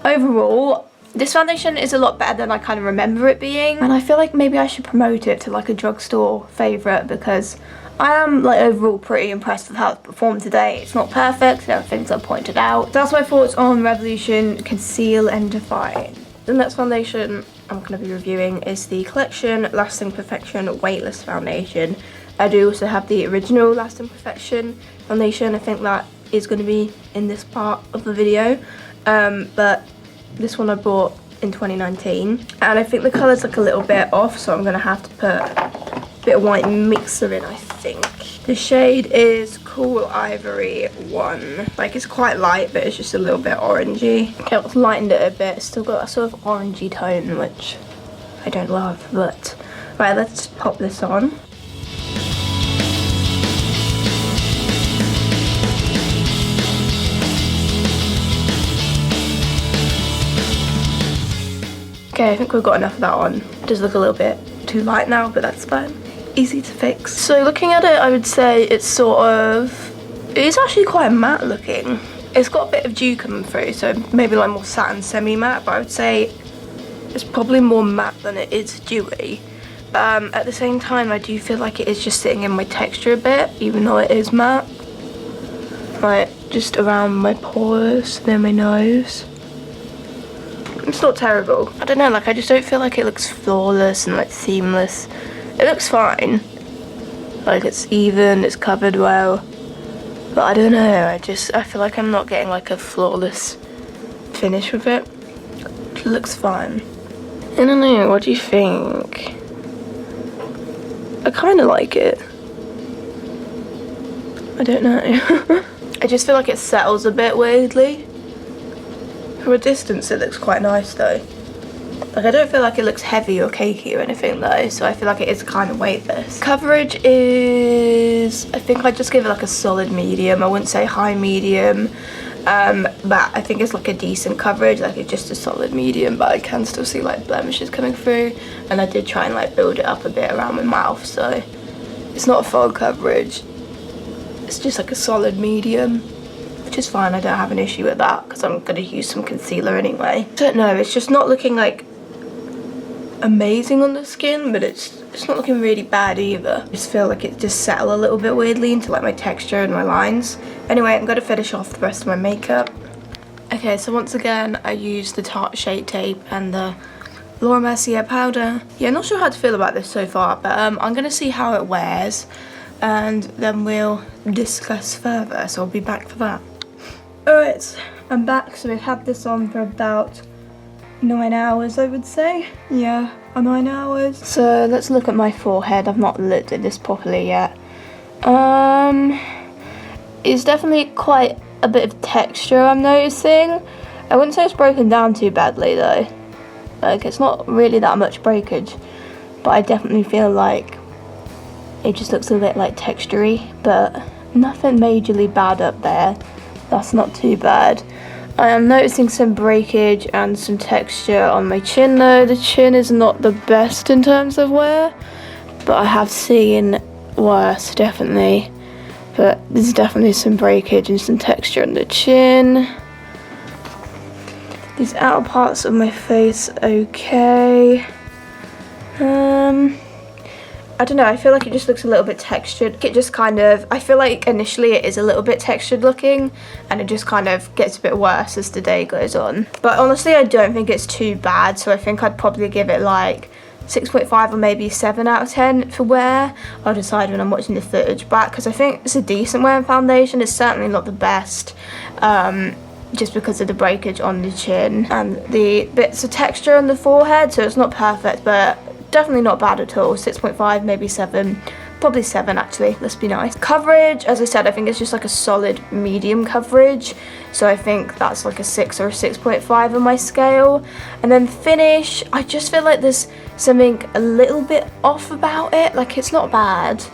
Speaker 1: overall this foundation is a lot better than I kind of remember it being, and I feel like maybe I should promote it to like a drugstore favourite, because I am like overall pretty impressed with how it's performed today. It's not perfect, there are things I've pointed out. That's my thoughts on Revolution Conceal and Define. The next foundation I'm going to be reviewing is the Collection Lasting Perfection Weightless Foundation. I do also have the original Lasting Perfection foundation. I think that is going to be in this part of the video, but this one I bought in 2019, and I think the colour's like a little bit off, so I'm going to have to put a bit of white mixer in, I think. The shade is Cool Ivory 1. Like, it's quite light, but it's just a little bit orangey. Okay, I've lightened it a bit. It's still got a sort of orangey tone, which I don't love, but right, let's pop this on. Okay, I think we've got enough of that on. It does look a little bit too light now, but that's fine. Easy to fix. So looking at it, I would say it's sort of, it's actually quite matte looking. It's got a bit of dew coming through, so maybe like more satin semi-matte, but I would say it's probably more matte than it is dewy. At the same time, I do feel like it is just sitting in my texture a bit, even though it is matte. Like, just around my pores, near my nose. It's not terrible. I don't know, like, I just don't feel like it looks flawless and like seamless. It looks fine. Like, it's even, it's covered well. But I don't know, I feel like I'm not getting like a flawless finish with it. It looks fine. I don't know, what do you think? I kind of like it. I don't know. I just feel like it settles a bit weirdly. From a distance it looks quite nice though. Like, I don't feel like it looks heavy or cakey or anything though, so I feel like it is kind of weightless. Coverage is, I think I'd just give it like a solid medium. I wouldn't say high medium, but I think it's like a decent coverage. Like, it's just a solid medium, but I can still see like blemishes coming through, and I did try and like build it up a bit around my mouth, so it's not a full coverage. It's just like a solid medium, which is fine. I don't have an issue with that because I'm going to use some concealer anyway. I don't know, it's just not looking like amazing on the skin, but it's not looking really bad either. I just feel like it just settled a little bit weirdly into like my texture and my lines. Anyway, I'm going to finish off the rest of my makeup. Okay, so once again I used the Tarte Shape Tape and the Laura Mercier powder. Yeah, not sure how to feel about this so far, but I'm going to see how it wears and then we'll discuss further, so I'll be back for that. Alright, I'm back. So we've had this on for about 9 hours, I would say. Yeah, 9 hours. So let's look at my forehead. I've not looked at this properly yet. It's definitely quite a bit of texture I'm noticing. I wouldn't say it's broken down too badly though. Like, it's not really that much breakage, but I definitely feel like it just looks a bit like textury, but nothing majorly bad up there. That's not too bad. I am noticing some breakage and some texture on my chin though. The chin is not the best in terms of wear, but I have seen worse, definitely. But there's definitely some breakage and some texture on the chin. These outer parts of my face, okay. I don't know, I feel like it just looks a little bit textured. It just kind of, I feel like initially it is a little bit textured looking, and it just kind of gets a bit worse as the day goes on. But honestly, I don't think it's too bad, so I think I'd probably give it like 6.5 or maybe 7 out of 10 for wear. I'll decide when I'm watching the footage back, because I think it's a decent wearing foundation. It's certainly not the best, just because of the breakage on the chin and the bits of texture on the forehead, so it's not perfect, but definitely not bad at all. 6.5, maybe 7, probably 7 actually, let's be nice. Coverage, as I said, I think it's just like a solid medium coverage, so I think that's like a 6 or a 6.5 on my scale. And then finish, I just feel like there's something a little bit off about it. Like, it's not bad.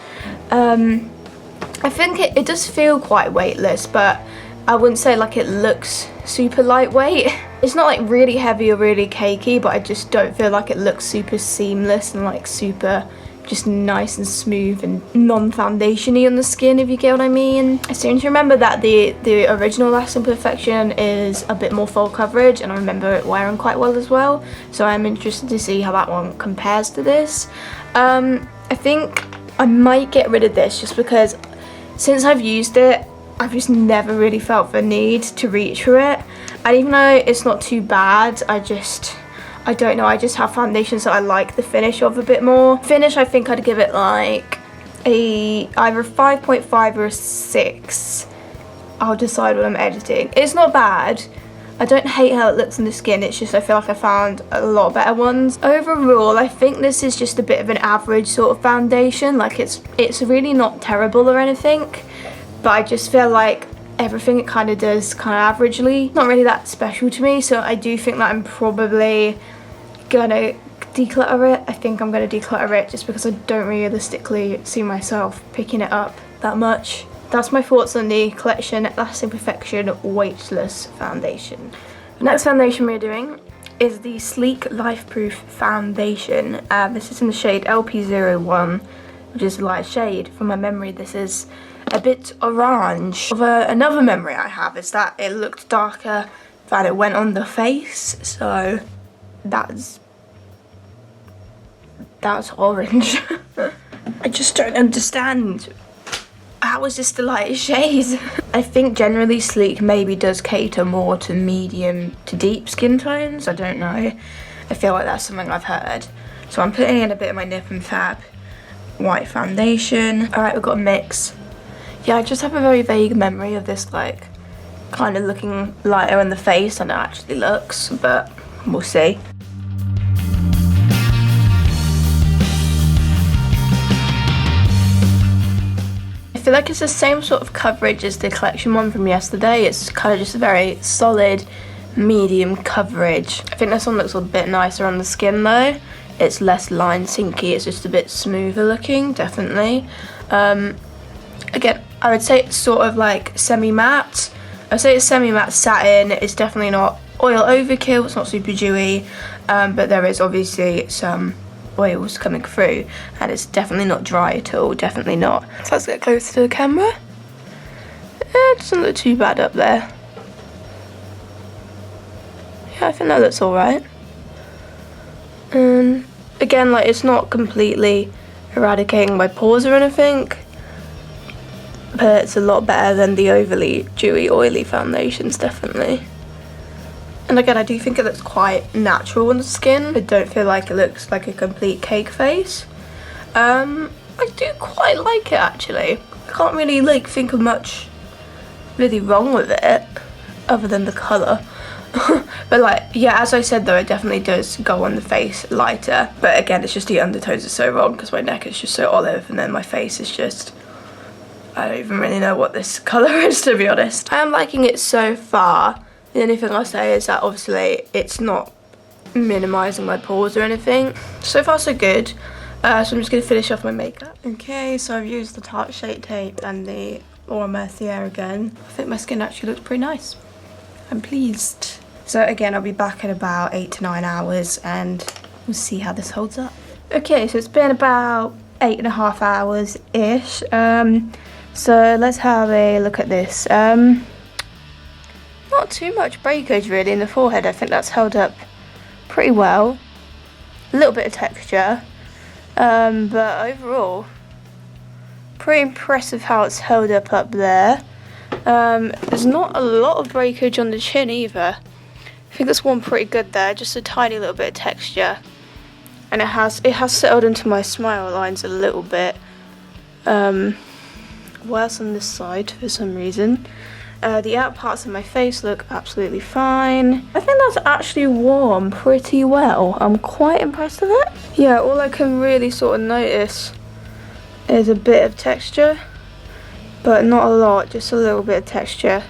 Speaker 1: I think it does feel quite weightless, but I wouldn't say like it looks super lightweight. It's not like really heavy or really cakey, but I just don't feel like it looks super seamless and like super just nice and smooth and non-foundation-y on the skin, if you get what I mean. I seem to remember that the original Lasting Perfection is a bit more full coverage, and I remember it wearing quite well as well, so I'm interested to see how that one compares to this. I think I might get rid of this just because since I've used it, I've just never really felt the need to reach for it, and even though it's not too bad, I don't know, I just have foundations that I like the finish of a bit more. Finish, I think I'd give it like either 5.5 or a 6. I'll decide when I'm editing. It's not bad. I don't hate how it looks on the skin, it's just I feel like I found a lot better ones. Overall, I think this is just a bit of an average sort of foundation. Like it's really not terrible or anything, but I just feel like everything it kind of does kind of averagely. Not really that special to me, so I do think that I'm probably gonna declutter it. I think I'm gonna declutter it just because I don't realistically see myself picking it up that much. That's my thoughts on the collection Lasting Perfection Weightless foundation. The next foundation we're doing is the Sleek Lifeproof foundation. This is in the shade LP01, which is a light shade. From my memory, this is a bit orange. Another memory I have is that it looked darker than it went on the face, so that's orange. I just don't understand. How is this the lightest shade? I think generally Sleek maybe does cater more to medium to deep skin tones. I don't know. I feel like that's something I've heard. So I'm putting in a bit of my Nip and Fab white foundation. Alright, we've got a mix. Yeah, I just have a very vague memory of this like kind of looking lighter in the face than it actually looks, but we'll see. I feel like it's the same sort of coverage as the collection one from yesterday. It's kind of just a very solid medium coverage. I think this one looks a bit nicer on the skin though. It's less line sinky, it's just a bit smoother looking, definitely. Again, I would say it's sort of like semi-matte. I'd say it's semi-matte satin. It's definitely not oil overkill, it's not super dewy, but there is obviously some oils coming through, and it's definitely not dry at all, definitely not. So let's get closer to the camera. It doesn't look too bad up there. Yeah, I think that looks alright. And again, like, it's not completely eradicating my pores or anything, but it's a lot better than the overly dewy, oily foundations, definitely. And again, I do think it looks quite natural on the skin. I don't feel like it looks like a complete cake face. I do quite like it actually. I can't really like think of much really wrong with it, other than the colour. But like, yeah, as I said though, it definitely does go on the face lighter. But again, it's just the undertones are so wrong because my neck is just so olive, and then my face is just, I don't even really know what this colour is, to be honest. I am liking it so far. The only thing I'll say is that obviously it's not minimising my pores or anything. So far so good. So I'm just going to finish off my makeup. Okay, so I've used the Tarte Shape Tape and the Laura Mercier again. I think my skin actually looks pretty nice. I'm pleased. So again, I'll be back in about 8 to 9 hours and we'll see how this holds up. Okay, so it's been about 8.5 hours-ish. So let's have a look at this. Not too much breakage really in the forehead. I think that's held up pretty well. A little bit of texture, but overall pretty impressive how it's held up there. There's not a lot of breakage on the chin either. I think that's one pretty good there, just a tiny little bit of texture, and it has settled into my smile lines a little bit. Worse on this side for some reason. The outer parts of my face look absolutely fine. I think that's actually worn pretty well. I'm quite impressed with it. Yeah, all I can really sort of notice is a bit of texture, but not a lot, just a little bit of texture.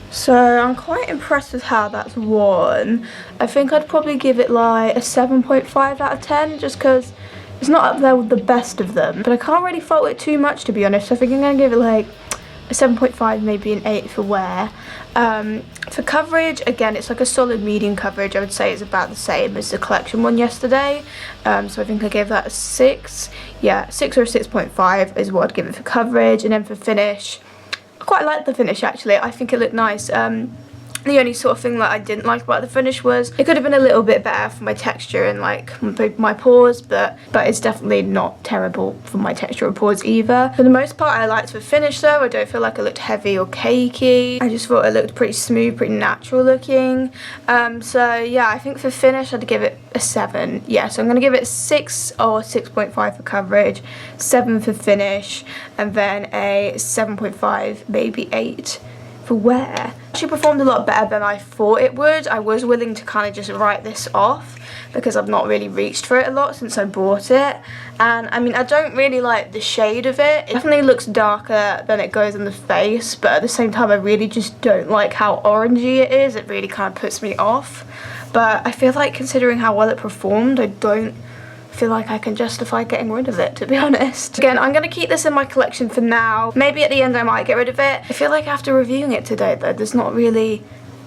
Speaker 1: So I'm quite impressed with how that's worn. I think I'd probably give it like a 7.5 out of 10, just because it's not up there with the best of them, but I can't really fault it too much, to be honest. I think I'm gonna give it like a a 7.5, maybe an 8 for wear. For coverage, again, it's like a solid medium coverage. I would say it's about the same as the collection one yesterday. So I think I gave that a 6. Yeah, 6 or a 6.5 is what I'd give it for coverage. And then for finish, I quite like the finish actually. I think it looked nice. The only sort of thing that I didn't like about the finish was it could have been a little bit better for my texture and like my pores, but it's definitely not terrible for my texture or pores either. For the most part, I liked the finish though. I don't feel like it looked heavy or cakey. I just thought it looked pretty smooth, pretty natural looking. So yeah, I think for finish I'd give it a 7. Yeah, so I'm going to give it 6 or 6.5 for coverage, 7 for finish, and then a 7.5, maybe 8 for wear. She performed a lot better than I thought it would. I was willing to kind of just write this off because I've not really reached for it a lot since I bought it. And I mean, I don't really like the shade of it. It definitely looks darker than it goes on the face, but at the same time I really just don't like how orangey it is. It really kind of puts me off. But I feel like considering how well it performed, I don't feel like I can justify getting rid of it, to be honest. Again, I'm going to keep this in my collection for now. Maybe at the end I might get rid of it. I feel like after reviewing it today though, there's not really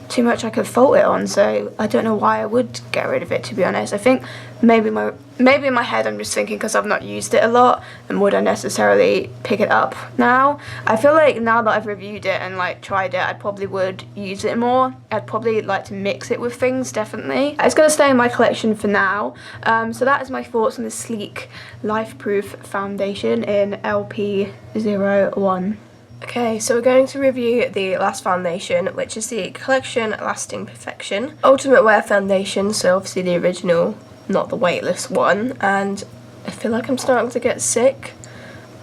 Speaker 1: too much I could fault it on, so I don't know why I would get rid of it, to be honest. I think maybe in my head I'm just thinking because I've not used it a lot, and would I necessarily pick it up now? I feel like now that I've reviewed it and like tried it, I probably would use it more. I'd probably like to mix it with things, definitely. It's going to stay in my collection for now. So that is my thoughts on the sleek Lifeproof foundation in LP01. Okay, so we're going to review the last foundation, which is the Collection Lasting Perfection Ultimate Wear Foundation, so obviously the original, not the weightless one, and I feel like I'm starting to get sick,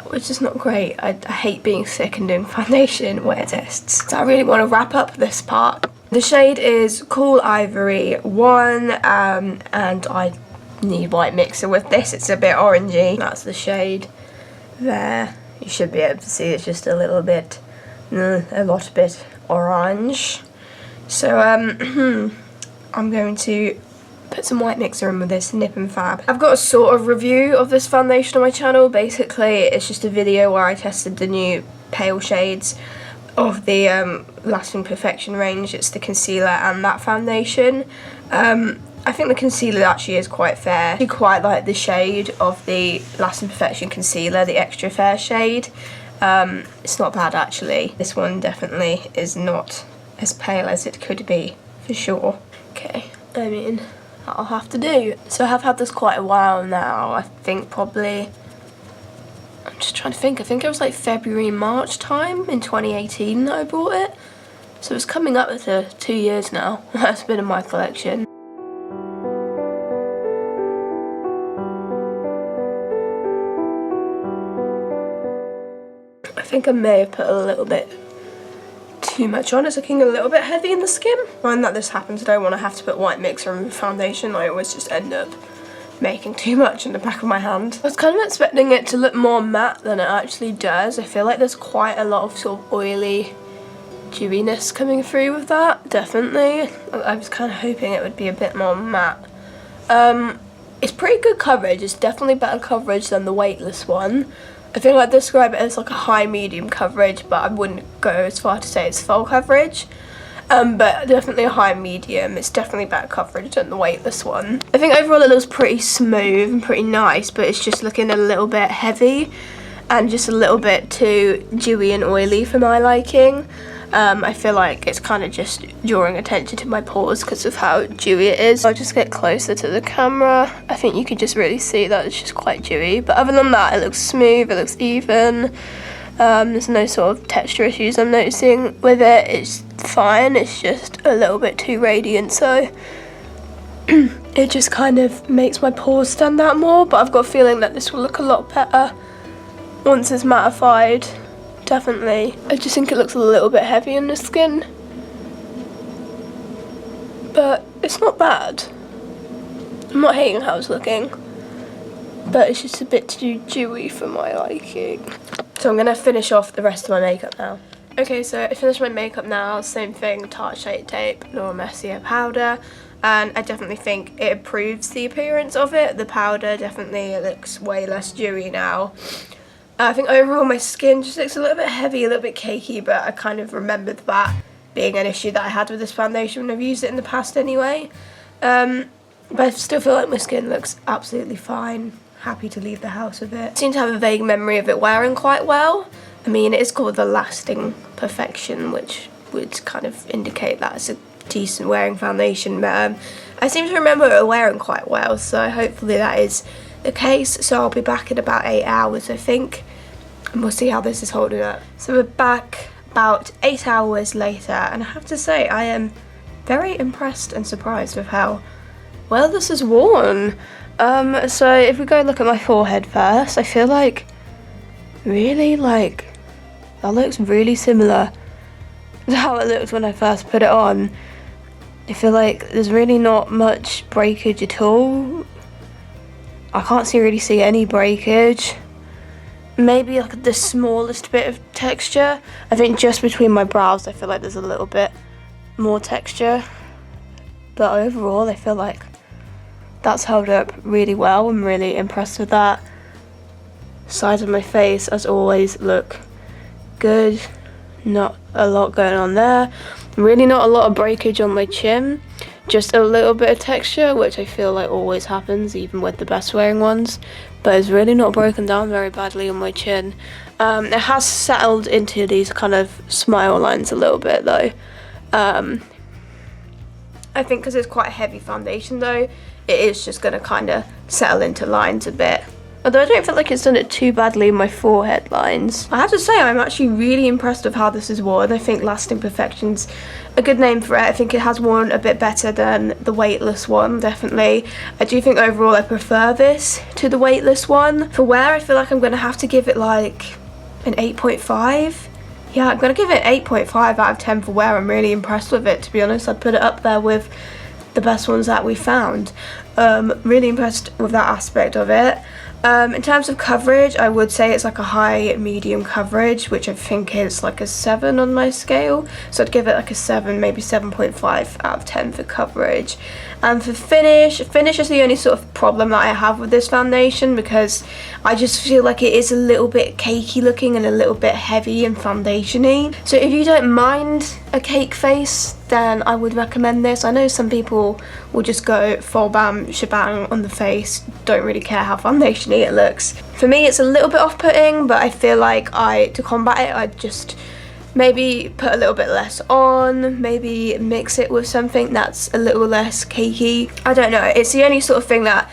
Speaker 1: which is not great. I hate being sick and doing foundation wear tests. So I really want to wrap up this part. The shade is Cool Ivory 1, and I need white mixer with this. It's a bit orangey. That's the shade there. You should be able to see it's just a little bit, a lot bit orange. So I'm going to put some white mixer in with this Nip and Fab. I've got a sort of review of this foundation on my channel. Basically, it's just a video where I tested the new pale shades of the Lasting Perfection range. It's the concealer and that foundation. I think the concealer actually is quite fair. I quite like the shade of the Lasting Perfection concealer, the extra fair shade. It's not bad actually. This one definitely is not as pale as it could be, for sure. Okay, I mean, that'll have to do. So I have had this quite a while now. I think probably, I'm just trying to think, I think it was like February, March time in 2018 that I bought it. So it's coming up to 2 years now. That's been in my collection. I think I may have put a little bit too much on. It's looking a little bit heavy in the skin. When that this happens, I don't want to have to put white mixer in foundation. I always just end up making too much in the back of my hand. I was kind of expecting it to look more matte than it actually does. I feel like there's quite a lot of sort of oily dewiness coming through with that, definitely. I was kind of hoping it would be a bit more matte. It's pretty good coverage. It's definitely better coverage than the weightless one. I think I'd describe it as like a high medium coverage, but I wouldn't go as far to say it's full coverage. But definitely a high medium. It's definitely better coverage than the weightless one. I think overall it looks pretty smooth and pretty nice, but it's just looking a little bit heavy and just a little bit too dewy and oily for my liking. I feel like it's kind of just drawing attention to my pores because of how dewy it is. I'll just get closer to the camera. I think you can just really see that it's just quite dewy. But other than that, it looks smooth, it looks even. There's no sort of texture issues I'm noticing with it. It's fine, it's just a little bit too radiant, so it just kind of makes my pores stand out more. But I've got a feeling that this will look a lot better once it's mattified. Definitely. I just think it looks a little bit heavy in the skin, but it's not bad. I'm not hating how it's looking, but it's just a bit too dewy for my liking. So I'm gonna finish off the rest of my makeup now. Okay, so I finished my makeup now. Same thing, Tarte Shape Tape, Laura Mercier powder, and I definitely think it improves the appearance of it. The powder definitely looks way less dewy now. I think overall my skin just looks a little bit heavy, a little bit cakey, but I kind of remembered that being an issue that I had with this foundation when I've used it in the past anyway. But I still feel like my skin looks absolutely fine. Happy to leave the house with it. I seem to have a vague memory of it wearing quite well. I mean, it is called the Lasting Perfection, which would kind of indicate that it's a decent wearing foundation, but I seem to remember it wearing quite well, so hopefully that is the case. So I'll be back in about 8 hours, I think, and we'll see how this is holding up. So we're back about 8 hours later, and I have to say I am very impressed and surprised with how well this is worn. So if we go look at my forehead first, I feel like really like that looks really similar to how it looked when I first put it on. I feel like there's really not much breakage at all. I can't really see any breakage. Maybe like the smallest bit of texture. I think just between my brows I feel like there's a little bit more texture. But overall I feel like that's held up really well. I'm really impressed with that. Sides of my face, as always, look good. Not a lot going on there. Really not a lot of breakage on my chin. Just a little bit of texture, which I feel like always happens, even with the best wearing ones. But it's really not broken down very badly on my chin. It has settled into these kind of smile lines a little bit though. I think because it's quite a heavy foundation though, it is just going to kind of settle into lines a bit. Although I don't feel like it's done it too badly in my forehead lines. I have to say I'm actually really impressed with how this is worn. I think Lasting Perfection's a good name for it. I think it has worn a bit better than the weightless one, definitely. I do think overall I prefer this to the weightless one. For wear, I feel like I'm going to have to give it like an 8.5. Yeah, I'm going to give it an 8.5 out of 10 for wear. I'm really impressed with it, to be honest. I'd put it up there with the best ones that we found. Really impressed with that aspect of it. In terms of coverage, I would say it's like a high medium coverage, which I think is like a 7 on my scale. So I'd give it like a 7, maybe 7.5 out of 10 for coverage. And for finish is the only sort of problem that I have with this foundation, because I just feel like it is a little bit cakey looking and a little bit heavy and foundation-y. So if you don't mind a cake face, then I would recommend this. I know some people will just go full bam shebang on the face, don't really care how foundation-y it looks. For me it's a little bit off-putting, but I feel like to combat it I'd just maybe put a little bit less on, maybe mix it with something that's a little less cakey. I don't know, it's the only sort of thing that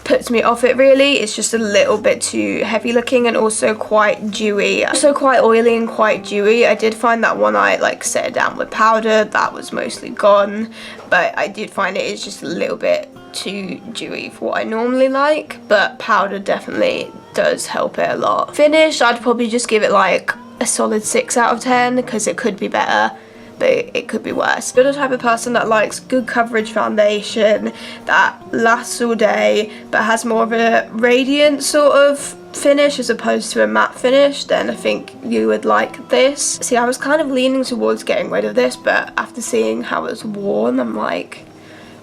Speaker 1: puts me off it really. It's just a little bit too heavy looking and also quite dewy. Also quite oily and quite dewy. I did find that when I like set it down with powder, that was mostly gone. But I did find it is just a little bit too dewy for what I normally like. But powder definitely does help it a lot. Finish, I'd probably just give it like a solid 6 out of 10 because it could be better, but it could be worse. You're the type of person that likes good coverage foundation that lasts all day but has more of a radiant sort of finish as opposed to a matte finish, then I think you would like this. See, I was kind of leaning towards getting rid of this, but after seeing how it's worn, I'm like,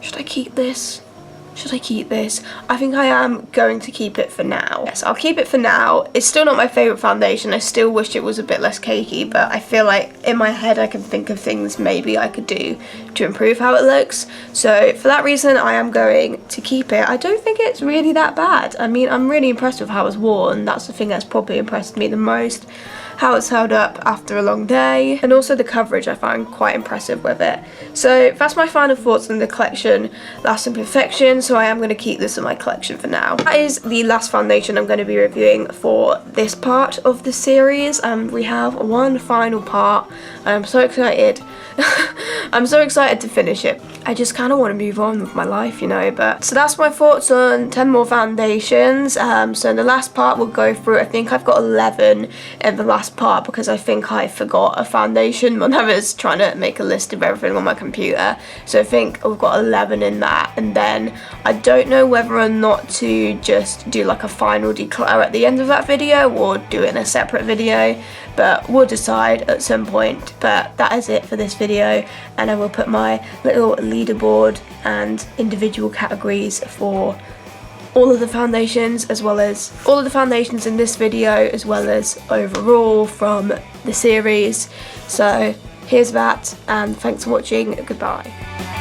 Speaker 1: should I keep this? Should I keep this? I think I am going to keep it for now. Yes, I'll keep it for now. It's still not my favourite foundation. I still wish it was a bit less cakey, but I feel like in my head I can think of things maybe I could do to improve how it looks. So for that reason I am going to keep it. I don't think it's really that bad. I mean, I'm really impressed with how it's worn. That's the thing that's probably impressed me the most. How it's held up after a long day, and also the coverage I find quite impressive with it. So that's my final thoughts on the collection Lasting Perfection, so I am going to keep this in my collection for now. That is the last foundation I'm going to be reviewing for this part of the series, and we have one final part, and I'm so excited. I'm so excited to finish it. I just kind of want to move on with my life, you know. But so that's my thoughts on 10 more foundations. So in the last part we'll go through, I think I've got 11 in the last part because I think I forgot a foundation when I was trying to make a list of everything on my computer. So I think we've got 11 in that, and then I don't know whether or not to just do like a final declutter at the end of that video or do it in a separate video, but we'll decide at some point. But that is it for this video, and I will put my little leaderboard and individual categories for all of the foundations as well as all of the foundations in this video as well as overall from the series. So here's that, and thanks for watching. Goodbye.